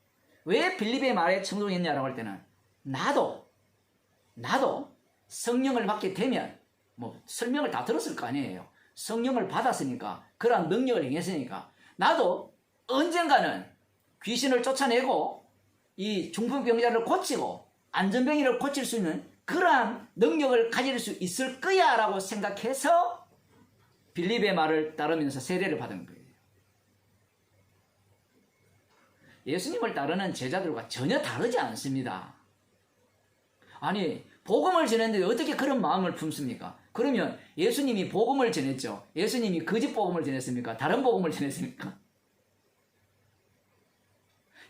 왜 빌립의 말에 청종했냐라고 할 때는 나도 성령을 받게 되면, 뭐 설명을 다 들었을 거 아니에요. 성령을 받았으니까, 그러한 능력을 행했으니까 나도 언젠가는 귀신을 쫓아내고 이 중풍병자를 고치고 안전병이를 고칠 수 있는 그러한 능력을 가질 수 있을 거야 라고 생각해서 빌립의 말을 따르면서 세례를 받은 거예요. 예수님을 따르는 제자들과 전혀 다르지 않습니다. 아니, 복음을 전했는데 어떻게 그런 마음을 품습니까? 그러면 예수님이 복음을 전했죠. 예수님이 거짓 복음을 전했습니까? 다른 복음을 전했습니까?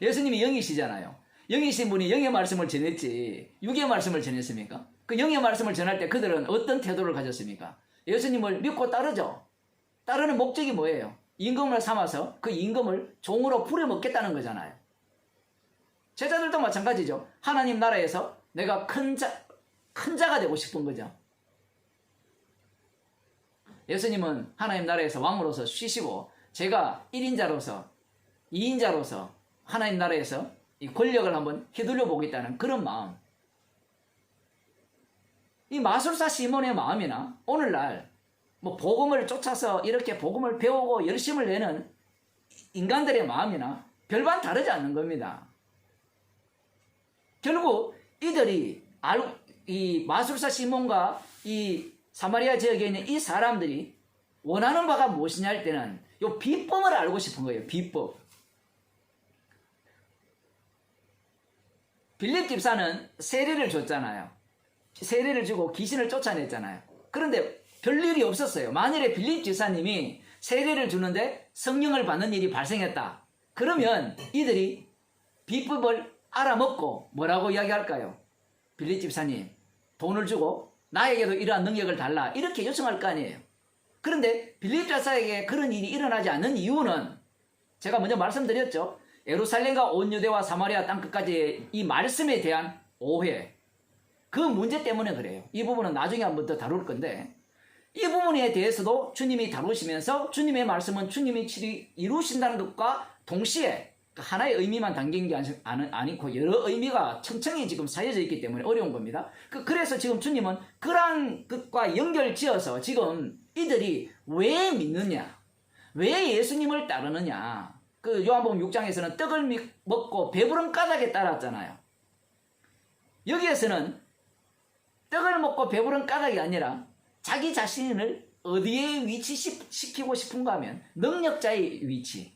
예수님이 영이시잖아요. 영이신 분이 영의 말씀을 전했지 육의 말씀을 전했습니까? 그 영의 말씀을 전할 때 그들은 어떤 태도를 가졌습니까? 예수님을 믿고 따르죠. 따르는 목적이 뭐예요? 임금을 삼아서 그 임금을 종으로 부려먹겠다는 거잖아요. 제자들도 마찬가지죠. 하나님 나라에서 내가 큰 자가 되고 싶은 거죠. 예수님은 하나님 나라에서 왕으로서 쉬시고 제가 1인자로서 2인자로서 하나님 나라에서 이 권력을 한번 휘둘려 보겠다는 그런 마음. 이 마술사 시몬의 마음이나 오늘날 뭐 복음을 쫓아서 이렇게 복음을 배우고 열심을 내는 인간들의 마음이나 별반 다르지 않는 겁니다. 결국 이들이 이 마술사 시몬과 이 사마리아 지역에 있는 이 사람들이 원하는 바가 무엇이냐 할 때는 이 비법을 알고 싶은 거예요. 비법. 빌립 집사는 세례를 줬잖아요. 세례를 주고 귀신을 쫓아냈잖아요. 그런데 별일이 없었어요. 만일에 빌립 집사님이 세례를 주는데 성령을 받는 일이 발생했다. 그러면 이들이 비법을 알아먹고 뭐라고 이야기할까요? 빌립 집사님, 돈을 주고 나에게도 이러한 능력을 달라, 이렇게 요청할 거 아니에요. 그런데 빌립 집사에게 그런 일이 일어나지 않는 이유는 제가 먼저 말씀드렸죠. 예루살렘과 온 유대와 사마리아 땅끝까지의 이 말씀에 대한 오해, 그 문제 때문에 그래요. 이 부분은 나중에 한번 더 다룰 건데, 이 부분에 대해서도 주님이 다루시면서 주님의 말씀은 주님이 이루신다는 것과 동시에 하나의 의미만 담긴 게 아니고 여러 의미가 층층이 지금 쌓여져 있기 때문에 어려운 겁니다. 그래서 지금 주님은 그러한 것과 연결지어서 지금 이들이 왜 믿느냐, 왜 예수님을 따르느냐. 그 요한복음 6장에서는 떡을 먹고 배부른 까닭에 따랐잖아요. 여기에서는 떡을 먹고 배부른 까닭이 아니라 자기 자신을 어디에 위치시키고 싶은가 하면 능력자의 위치.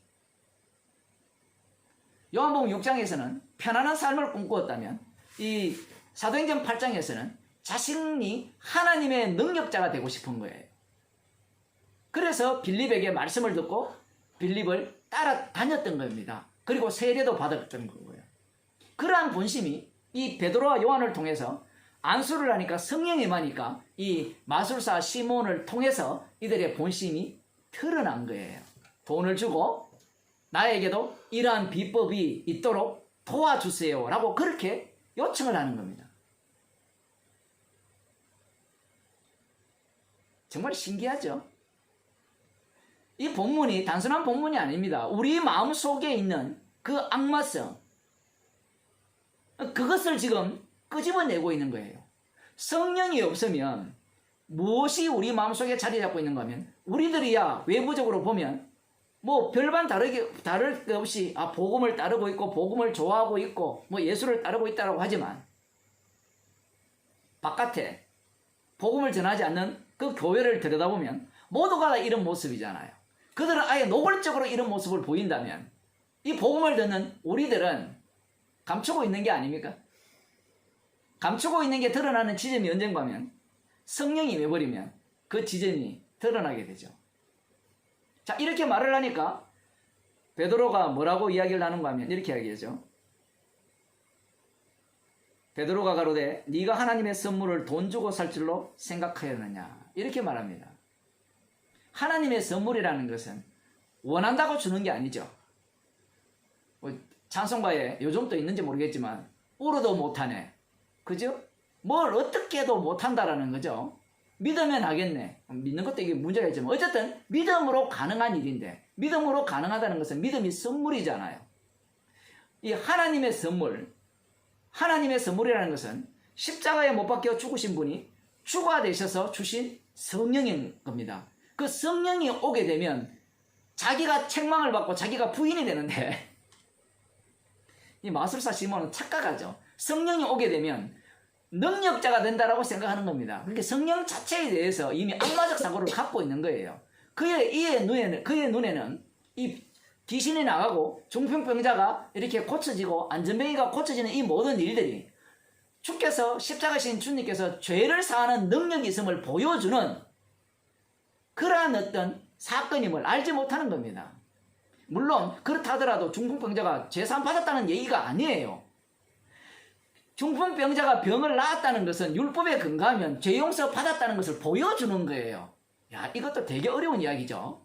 요한복음 6장에서는 편안한 삶을 꿈꾸었다면 이 사도행전 8장에서는 자신이 하나님의 능력자가 되고 싶은 거예요. 그래서 빌립에게 말씀을 듣고 빌립을 따라다녔던 겁니다. 그리고 세례도 받았던 거고요. 그러한 본심이 이 베드로와 요한을 통해서 안수를 하니까 성령이 임하니까 이 마술사 시몬을 통해서 이들의 본심이 드러난 거예요. 돈을 주고 나에게도 이러한 비법이 있도록 도와주세요 라고 그렇게 요청을 하는 겁니다. 정말 신기하죠? 이 본문이 단순한 본문이 아닙니다. 우리 마음속에 있는 그 악마성, 그것을 지금 끄집어내고 있는 거예요. 성령이 없으면 무엇이 우리 마음속에 자리 잡고 있는가 하면 우리들이야 외부적으로 보면 뭐 별반 다를 게 없이 복음을 따르고 있고 복음을 좋아하고 있고 뭐 예수를 따르고 있다고 하지만 바깥에 복음을 전하지 않는 그 교회를 들여다보면 모두가 다 이런 모습이잖아요. 그들은 아예 노골적으로 이런 모습을 보인다면 이 복음을 듣는 우리들은 감추고 있는 게 아닙니까? 감추고 있는 게 드러나는 지점이 언젠가 하면 성령이 임해버리면 그 지점이 드러나게 되죠. 자, 이렇게 말을 하니까 베드로가 뭐라고 이야기를 하는가 하면 이렇게 이야기하죠. 베드로가 가로되 네가 하나님의 선물을 돈 주고 살 줄로 생각하였느냐 이렇게 말합니다. 하나님의 선물이라는 것은 원한다고 주는 게 아니죠. 찬송가에 요즘 또 있는지 모르겠지만 울어도 못하네. 그죠? 뭘 어떻게 해도 못한다라는 거죠. 믿으면 하겠네. 믿는 것도 이게 문제가 있지만 어쨌든 믿음으로 가능한 일인데 믿음으로 가능하다는 것은 믿음이 선물이잖아요. 이 하나님의 선물이라는 것은 십자가에 못 박혀 죽으신 분이 주가 되셔서 주신 성령인 겁니다. 그 성령이 오게 되면 자기가 책망을 받고 자기가 부인이 되는데 이 마술사 시몬은 착각하죠. 성령이 오게 되면 능력자가 된다라고 생각하는 겁니다. 그러니까 성령 자체에 대해서 이미 악마적 사고를 갖고 있는 거예요. 그의 눈에는 이 귀신이 나가고 중풍병자가 이렇게 고쳐지고 안전뱅이가 고쳐지는 이 모든 일들이 주께서 십자가신 주님께서 죄를 사하는 능력이 있음을 보여주는 그러한 어떤 사건임을 알지 못하는 겁니다. 물론 그렇다 하더라도 중풍병자가 죄사함 받았다는 얘기가 아니에요. 중풍병자가 병을 나았다는 것은 율법에 근거하면 죄 용서 받았다는 것을 보여주는 거예요. 야, 이것도 되게 어려운 이야기죠.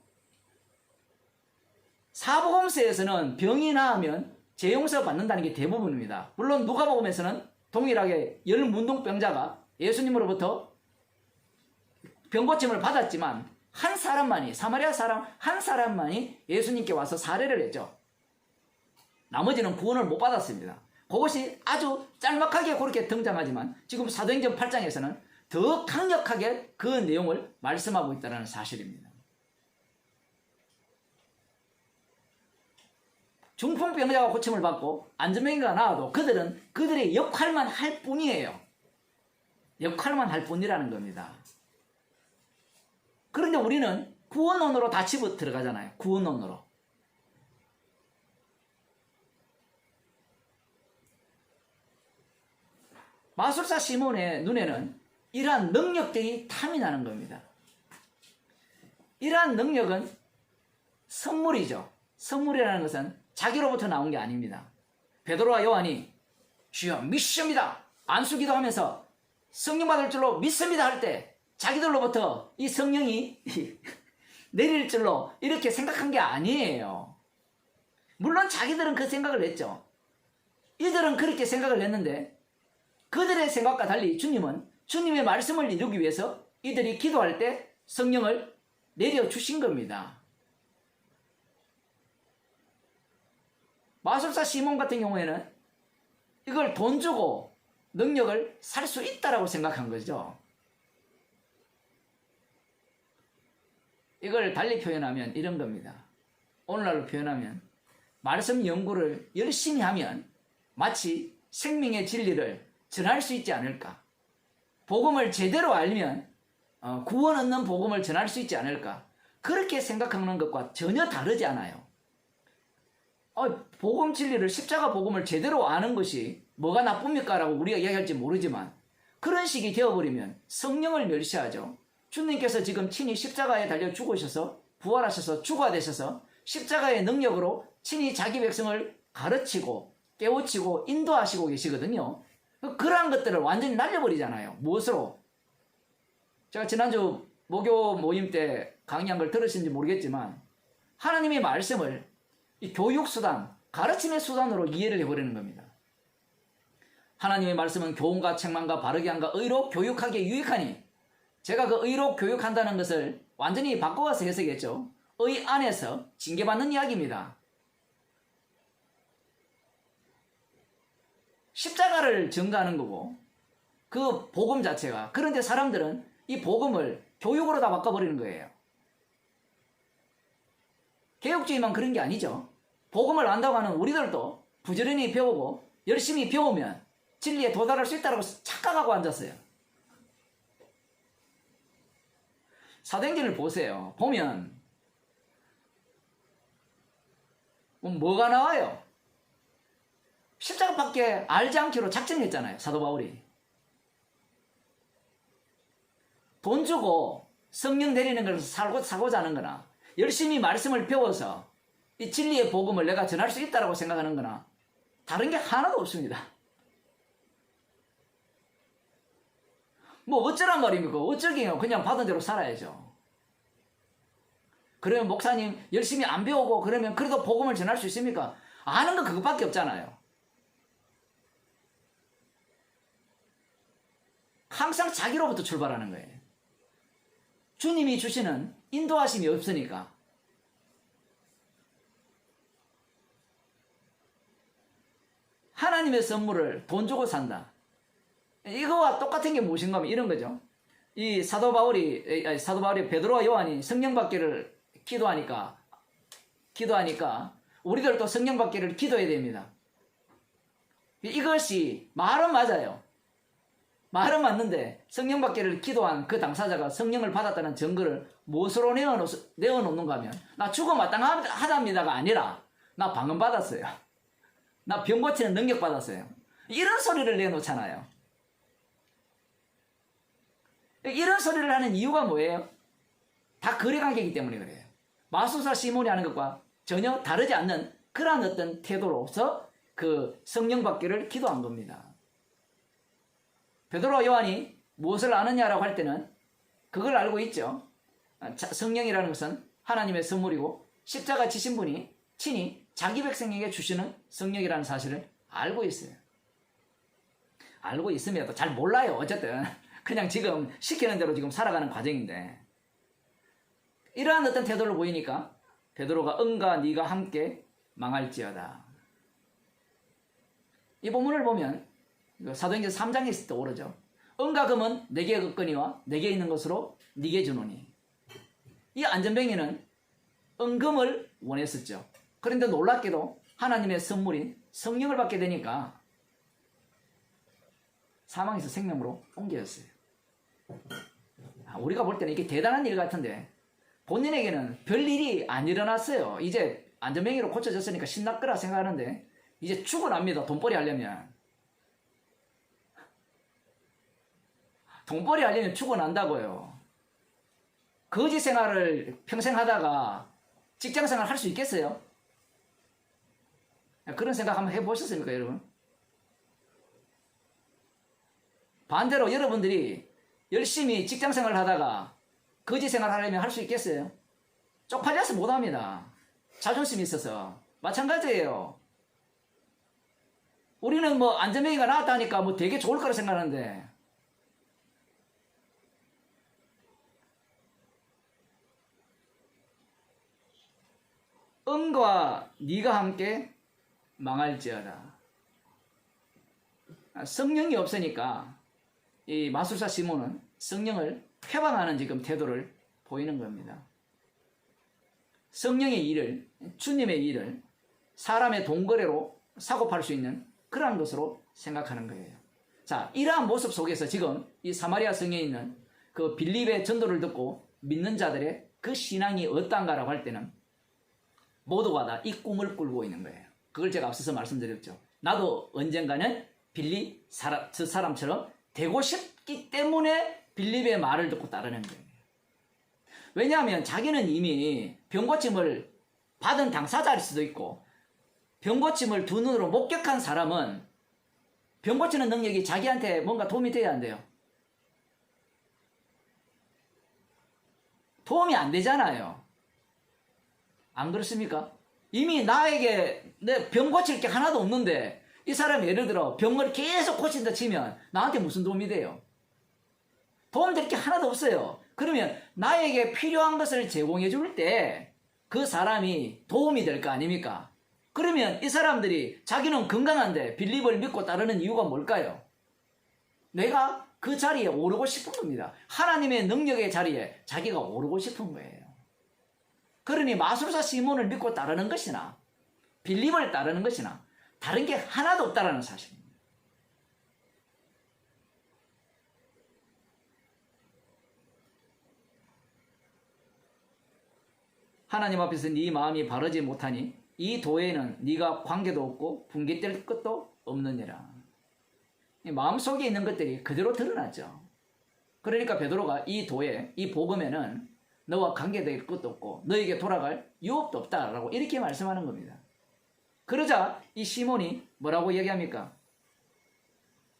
사복음서에서는 병이 나으면 죄 용서 받는다는 게 대부분입니다. 물론 누가복음에서는 동일하게 열문둥병자가 예수님으로부터 병고침을 받았지만 한 사람만이, 사마리아 사람 한 사람만이 예수님께 와서 사례를 했죠. 나머지는 구원을 못 받았습니다. 그것이 아주 짤막하게 그렇게 등장하지만 지금 사도행전 8장에서는 더 강력하게 그 내용을 말씀하고 있다는 사실입니다. 중풍병자가 고침을 받고 안전병이가 나와도 그들은 그들의 역할만 할 뿐이에요. 역할만 할 뿐이라는 겁니다. 그런데 우리는 구원론으로 다 집어 들어가잖아요. 구원론으로. 마술사 시몬의 눈에는 이러한 능력들이 탐이 나는 겁니다. 이러한 능력은 선물이죠. 선물이라는 것은 자기로부터 나온 게 아닙니다. 베드로와 요한이 주여 믿습니다. 안수기도 하면서 성령 받을 줄로 믿습니다 할 때 자기들로부터 이 성령이 내릴 줄로 이렇게 생각한 게 아니에요. 물론 자기들은 그 생각을 했죠. 이들은 그렇게 생각을 했는데 그들의 생각과 달리 주님은 주님의 말씀을 이루기 위해서 이들이 기도할 때 성령을 내려주신 겁니다. 마술사 시몬 같은 경우에는 이걸 돈 주고 능력을 살 수 있다라고 생각한 거죠. 이걸 달리 표현하면 이런 겁니다. 오늘날로 표현하면 말씀 연구를 열심히 하면 마치 생명의 진리를 전할 수 있지 않을까. 복음을 제대로 알면 구원 얻는 복음을 전할 수 있지 않을까. 그렇게 생각하는 것과 전혀 다르지 않아요. 복음 진리를 십자가 복음을 제대로 아는 것이 뭐가 나쁩니까? 라고 우리가 이야기할지 모르지만 그런 식이 되어버리면 성령을 멸시하죠. 주님께서 지금 친히 십자가에 달려 죽으셔서 부활하셔서 주가 되셔서 십자가의 능력으로 친히 자기 백성을 가르치고 깨우치고 인도하시고 계시거든요. 그러한 것들을 완전히 날려버리잖아요. 무엇으로? 제가 지난주 목요 모임 때 강의한 걸 들으신지 모르겠지만 하나님의 말씀을 이 교육수단, 가르침의 수단으로 이해를 해버리는 겁니다. 하나님의 말씀은 교훈과 책망과 바르게 함과 의로 교육하기에 유익하니, 제가 그 의로 교육한다는 것을 완전히 바꿔서 해석했죠. 의 안에서 징계받는 이야기입니다. 십자가를 전가하는 거고 그 복음 자체가, 그런데 사람들은 이 복음을 교육으로 다 바꿔버리는 거예요. 개혁주의만 그런 게 아니죠. 복음을 안다고 하는 우리들도 부지런히 배우고 열심히 배우면 진리에 도달할 수 있다고 착각하고 앉았어요. 사도행전을 보세요. 보면 뭐가 나와요? 십자가밖에 알지 않기로 작정했잖아요. 사도 바울이. 돈 주고 성령 내리는 걸 사고자 하는 거나, 열심히 말씀을 배워서 이 진리의 복음을 내가 전할 수 있다고 생각하는 거나 다른 게 하나도 없습니다. 뭐 어쩌란 말입니까? 어쩌게요? 그냥 받은 대로 살아야죠. 그러면 목사님 열심히 안 배우고 그러면 그래도 복음을 전할 수 있습니까? 아는 거 그것밖에 없잖아요. 항상 자기로부터 출발하는 거예요. 주님이 주시는 인도하심이 없으니까. 하나님의 선물을 돈 주고 산다. 이거와 똑같은 게 무엇인가 하면 이런 거죠. 이 사도 바울이 베드로와 요한이 성령 받기를 기도하니까 우리들도 성령 받기를 기도해야 됩니다. 이것이 말은 맞아요. 말은 맞는데 성령 받기를 기도한 그 당사자가 성령을 받았다는 증거를 무엇으로 내어놓는가 하면, 나 죽어 마땅하답니다가 아니라 나 방언 받았어요. 나 병 고치는 능력 받았어요. 이런 소리를 내놓잖아요. 이런 소리를 하는 이유가 뭐예요? 다 거래관계이기 때문에 그래요. 마술사 시몬이 하는 것과 전혀 다르지 않는 그러한 어떤 태도로서 그 성령 받기를 기도한 겁니다. 베드로와 요한이 무엇을 아느냐라고 할 때는 그걸 알고 있죠. 성령이라는 것은 하나님의 선물이고 십자가 지신 분이 친히 자기 백성에게 주시는 성령이라는 사실을 알고 있어요. 알고 있음에도 잘 몰라요. 어쨌든 그냥 지금 시키는 대로 지금 살아가는 과정인데, 이러한 어떤 태도를 보이니까 베드로가 응과 네가 함께 망할지어다. 이 본문을 보면 사도행전 3장에 있을 때 오르죠. 응과 금은 내게 얻거니와 내게 있는 것으로 네게 주노니. 이 안전뱅이는 은금을 원했었죠. 그런데 놀랍게도 하나님의 선물인 성령을 받게 되니까 사망에서 생명으로 옮겨졌어요. 우리가 볼 때는 이게 대단한 일 같은데 본인에게는 별일이 안 일어났어요. 이제 안전뱅이로 고쳐졌으니까 신났거라 생각하는데 이제 죽어납니다. 돈벌이 하려면. 돈벌이 하려면 죽어난다고요. 거지 생활을 평생 하다가 직장 생활 할 수 있겠어요? 그런 생각 한번 해보셨습니까, 여러분? 반대로 여러분들이 열심히 직장 생활을 하다가 거지 생활 하려면 할 수 있겠어요? 쪽팔려서 못합니다. 자존심이 있어서. 마찬가지예요. 우리는 뭐 안전뱅이가 나왔다니까 뭐 되게 좋을 거라 생각하는데, 응과 네가 함께 망할지어다. 성령이 없으니까 이 마술사 시몬은 성령을 회방하는 지금 태도를 보이는 겁니다. 성령의 일을, 주님의 일을 사람의 돈거래로 사고팔 수 있는 그러한 것으로 생각하는 거예요. 자, 이러한 모습 속에서 지금 이 사마리아 성에 있는 그 빌립의 전도를 듣고 믿는 자들의 그 신앙이 어떤가라고 할 때는 모두가 다 이 꿈을 꾸고 있는 거예요. 그걸 제가 앞서서 말씀드렸죠. 나도 언젠가는 빌립 저 사람처럼 되고 싶기 때문에 빌립의 말을 듣고 따르는 거예요. 왜냐하면 자기는 이미 병고침을 받은 당사자일 수도 있고, 병고침을 두 눈으로 목격한 사람은 병 고치는 능력이 자기한테 뭔가 도움이 돼야 한대요. 도움이 안 되잖아요. 안 그렇습니까? 이미 나에게 내 병 고칠 게 하나도 없는데 이 사람이 예를 들어 병을 계속 고친다 치면 나한테 무슨 도움이 돼요? 도움될 게 하나도 없어요. 그러면 나에게 필요한 것을 제공해 줄 때 그 사람이 도움이 될 거 아닙니까? 그러면 이 사람들이 자기는 건강한데 빌립을 믿고 따르는 이유가 뭘까요? 내가 그 자리에 오르고 싶은 겁니다. 하나님의 능력의 자리에 자기가 오르고 싶은 거예요. 그러니 마술사 시몬을 믿고 따르는 것이나 빌립을 따르는 것이나 다른 게 하나도 없다는 사실입니다. 하나님 앞에서 네 마음이 바르지 못하니 이 도에는 네가 관계도 없고 분깃될 것도 없느니라. 마음속에 있는 것들이 그대로 드러나죠. 그러니까 베드로가 이 도에, 이 복음에는 너와 관계될 것도 없고 너에게 돌아갈 유업도 없다라고 이렇게 말씀하는 겁니다. 그러자 이 시몬이 뭐라고 얘기합니까?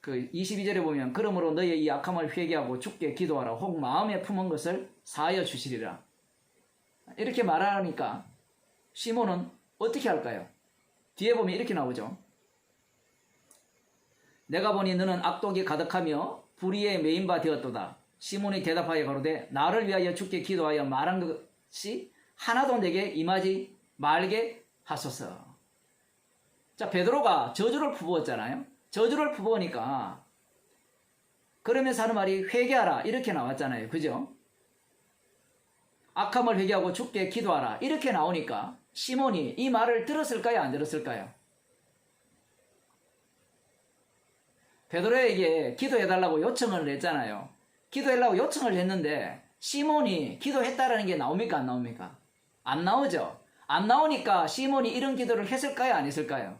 그 22절에 보면 그러므로 너의 이 악함을 회개하고 주께 기도하라. 혹 마음에 품은 것을 사하여 주시리라. 이렇게 말하니까 시몬은 어떻게 할까요? 뒤에 보면 이렇게 나오죠. 내가 보니 너는 악독이 가득하며 불의에 매인 바 되었도다. 시몬이 대답하여 가로되 나를 위하여 주께 기도하여 말한 것이 하나도 내게 임하지 말게 하소서. 자, 베드로가 저주를 퍼부었잖아요. 저주를 퍼부으니까 그러면서 하는 말이 회개하라 이렇게 나왔잖아요. 그죠? 악함을 회개하고 주께 기도하라 이렇게 나오니까 시몬이 이 말을 들었을까요? 안 들었을까요? 베드로에게 기도해달라고 요청을 했잖아요. 기도해달라고 요청을 했는데 시몬이 기도했다라는 게 나옵니까? 안 나옵니까? 안 나오죠. 안 나오니까 시몬이 이런 기도를 했을까요? 안 했을까요?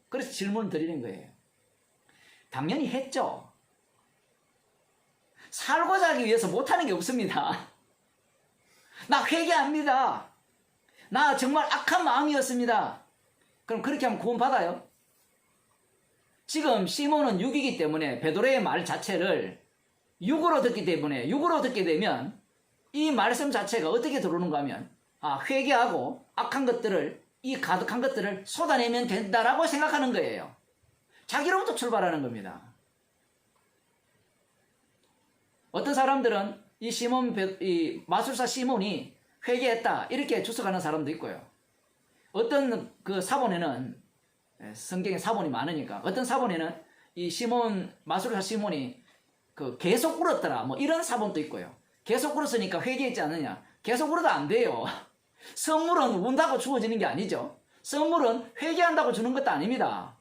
그래서 질문을 드리는 거예요. 당연히 했죠. 살고자 하기 위해서 못하는 게 없습니다. 나 회개합니다. 나 정말 악한 마음이었습니다. 그럼 그렇게 하면 구원 받아요? 지금 시몬은 육이기 때문에 베드로의 말 자체를 육으로 듣기 때문에 육으로 듣게 되면 이 말씀 자체가 어떻게 들어오는가 하면 회개하고 악한 것들을 이 가득한 것들을 쏟아내면 된다라고 생각하는 거예요. 자기로부터 출발하는 겁니다. 어떤 사람들은 이 마술사 시몬이 회개했다 이렇게 주석하는 사람도 있고요. 어떤 그 사본에는 성경에 사본이 많으니까 어떤 사본에는 이 마술사 시몬이 그 계속 울었더라 뭐 이런 사본도 있고요. 계속 울었으니까 회개했지 않느냐? 계속 울어도 안 돼요. 선물은 운다고 주어지는 게 아니죠. 선물은 회개한다고 주는 것도 아닙니다.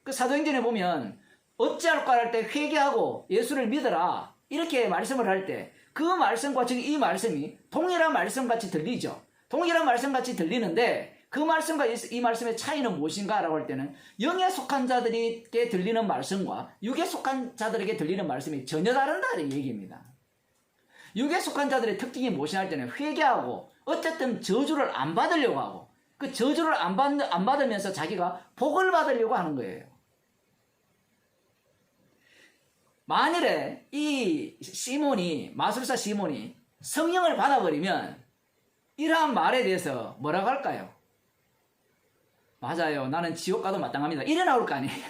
그 사도행전에 보면 어찌할까 할 때 회개하고 예수를 믿어라 이렇게 말씀을 할 때 그 말씀과 지금 이 말씀이 동일한 말씀같이 들리죠. 동일한 말씀같이 들리는데 그 말씀과 이 말씀의 차이는 무엇인가 라고 할 때는 영에 속한 자들에게 들리는 말씀과 육에 속한 자들에게 들리는 말씀이 전혀 다른다는 얘기입니다. 육에 속한 자들의 특징이 무엇이냐 할 때는 회개하고 어쨌든 저주를 안 받으려고 하고 그 저주를 안 받으면서 자기가 복을 받으려고 하는 거예요. 만일에 이 마술사 시몬이 성령을 받아버리면 이러한 말에 대해서 뭐라고 할까요? 맞아요. 나는 지옥 가도 마땅합니다. 이래 나올 거 아니에요.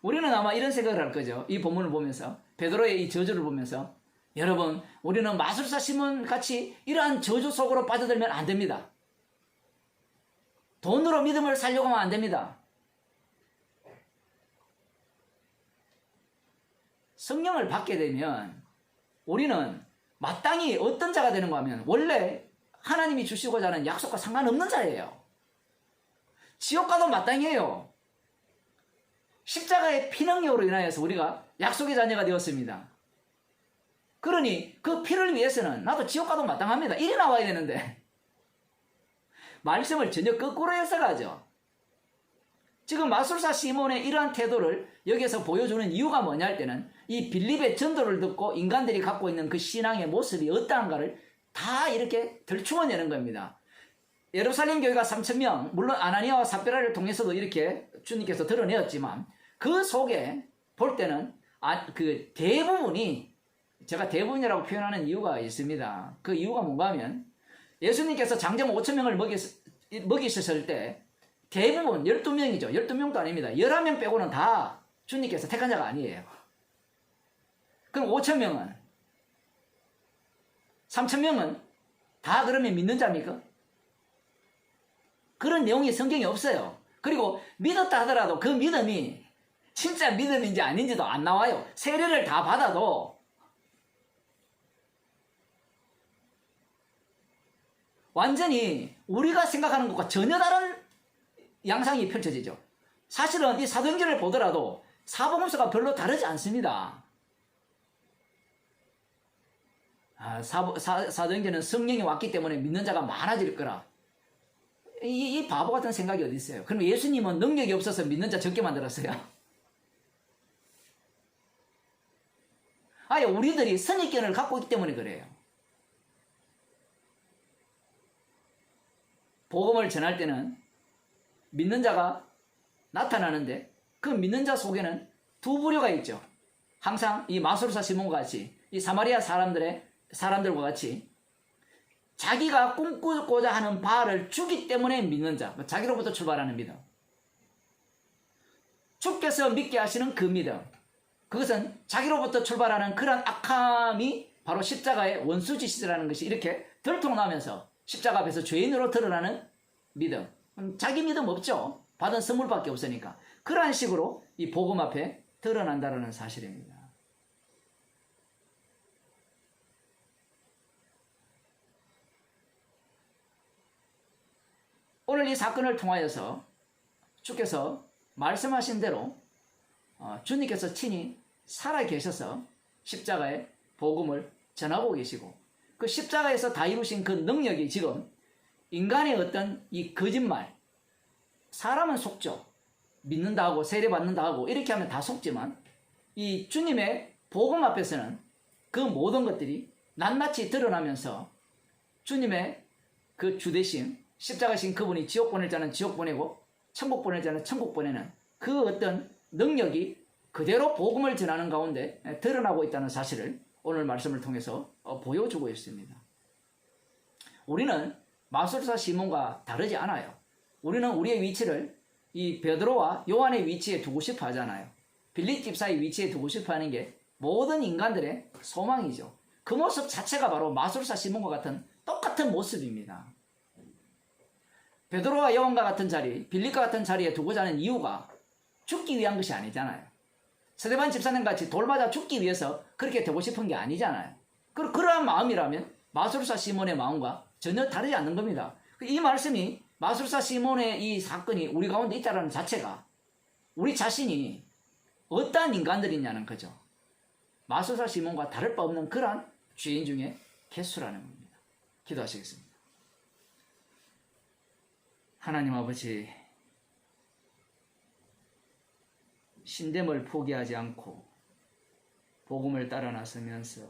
우리는 아마 이런 생각을 할 거죠. 이 본문을 보면서 베드로의 이 저주를 보면서 여러분 우리는 마술사 시몬 같이 이러한 저주 속으로 빠져들면 안 됩니다. 돈으로 믿음을 살려고 하면 안 됩니다. 성령을 받게 되면 우리는 마땅히 어떤 자가 되는가 하면 원래 하나님이 주시고자 하는 약속과 상관없는 자예요. 지옥 가도 마땅해요. 십자가의 피능력으로 인하여서 우리가 약속의 자녀가 되었습니다. 그러니 그 피를 위해서는 나도 지옥 가도 마땅합니다. 이래 나와야 되는데 말씀을 전혀 거꾸로 해석하죠. 지금 마술사 시몬의 이러한 태도를 여기에서 보여주는 이유가 뭐냐 할 때는 이 빌립의 전도를 듣고 인간들이 갖고 있는 그 신앙의 모습이 어떠한가를 다 이렇게 들추어내는 겁니다. 예루살렘 교회가 3,000명, 물론 아나니아와 삽비라를 통해서도 이렇게 주님께서 드러내었지만 그 속에 볼 때는 그 대부분이, 제가 대부분이라고 표현하는 이유가 있습니다. 그 이유가 뭔가 하면 예수님께서 장정 5,000명을 먹이셨을 때 대부분 12명이죠. 12명도 아닙니다. 11명 빼고는 다 주님께서 택한 자가 아니에요. 그럼 5,000명은, 3,000명은 다 그러면 믿는 자입니까? 그런 내용이 성경에 없어요. 그리고 믿었다 하더라도 그 믿음이 진짜 믿음인지 아닌지도 안 나와요. 세례를 다 받아도 완전히 우리가 생각하는 것과 전혀 다른 양상이 펼쳐지죠. 사실은 이 사도행전을 보더라도 사복음서가 별로 다르지 않습니다. 사도행전은 성령이 왔기 때문에 믿는 자가 많아질 거라. 이 바보 같은 생각이 어디 있어요? 그럼 예수님은 능력이 없어서 믿는 자 적게 만들었어요? 아예 우리들이 선입견을 갖고 있기 때문에 그래요. 복음을 전할 때는 믿는 자가 나타나는데 그 믿는 자 속에는 두 부류가 있죠. 항상 이 마술사 시몬과 같이 이 사마리아 사람들과 같이 자기가 꿈꾸고자 하는 바알을 주기 때문에 믿는 자, 자기로부터 출발하는 믿음. 주께서 믿게 하시는 그 믿음. 그것은 자기로부터 출발하는 그런 악함이 바로 십자가의 원수짓이라는 것이 이렇게 들통나면서 십자가 앞에서 죄인으로 드러나는 믿음. 자기 믿음 없죠. 받은 선물밖에 없으니까. 그러한 식으로 이 복음 앞에 드러난다는 사실입니다. 오늘 이 사건을 통하여서 주께서 말씀하신 대로 주님께서 친히 살아 계셔서 십자가의 복음을 전하고 계시고 그 십자가에서 다 이루신 그 능력이 지금 인간의 어떤 이 거짓말, 사람은 속죠. 믿는다 하고 세례받는다 하고 이렇게 하면 다 속지만 이 주님의 복음 앞에서는 그 모든 것들이 낱낱이 드러나면서 주님의 그 주대심, 십자가신 그분이 지옥 보낼 자는 지옥 보내고 천국 보낼 자는 천국 보내는 그 어떤 능력이 그대로 복음을 전하는 가운데 드러나고 있다는 사실을 오늘 말씀을 통해서 보여주고 있습니다. 우리는 마술사 시몬과 다르지 않아요. 우리는 우리의 위치를 이 베드로와 요한의 위치에 두고 싶어 하잖아요. 빌립 집사의 위치에 두고 싶어 하는 게 모든 인간들의 소망이죠. 그 모습 자체가 바로 마술사 시몬과 같은 똑같은 모습입니다. 베드로와 요한과 같은 자리, 빌립과 같은 자리에 두고자 하는 이유가 죽기 위한 것이 아니잖아요. 스데반 집사님 같이 돌맞아 죽기 위해서 그렇게 되고 싶은 게 아니잖아요. 그러한 마음이라면 마술사 시몬의 마음과 전혀 다르지 않는 겁니다. 이 말씀이 마술사 시몬의 이 사건이 우리 가운데 있다는 자체가 우리 자신이 어떠한 인간들이냐는 거죠. 마술사 시몬과 다를 바 없는 그러한 죄인 중에 개수라는 겁니다. 기도하시겠습니다. 하나님 아버지, 신됨을 포기하지 않고 복음을 따라 나서면서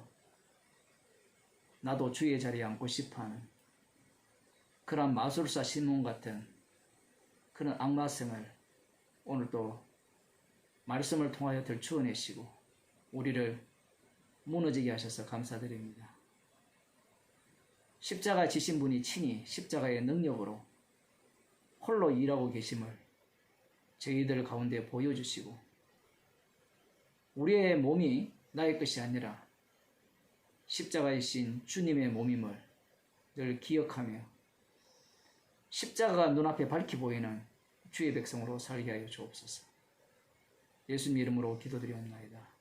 나도 주의 자리에 앉고 싶어하는 그런 마술사 시몬 같은 그런 악마성을 오늘 또 말씀을 통하여 들추어내시고 우리를 무너지게 하셔서 감사드립니다. 십자가 지신 분이 친히 십자가의 능력으로 홀로 일하고 계심을 저희들 가운데 보여주시고 우리의 몸이 나의 것이 아니라 십자가이신 주님의 몸임을 늘 기억하며 십자가가 눈앞에 밝히 보이는 주의 백성으로 살게 하여 주옵소서. 예수님 이름으로 기도드리옵나이다.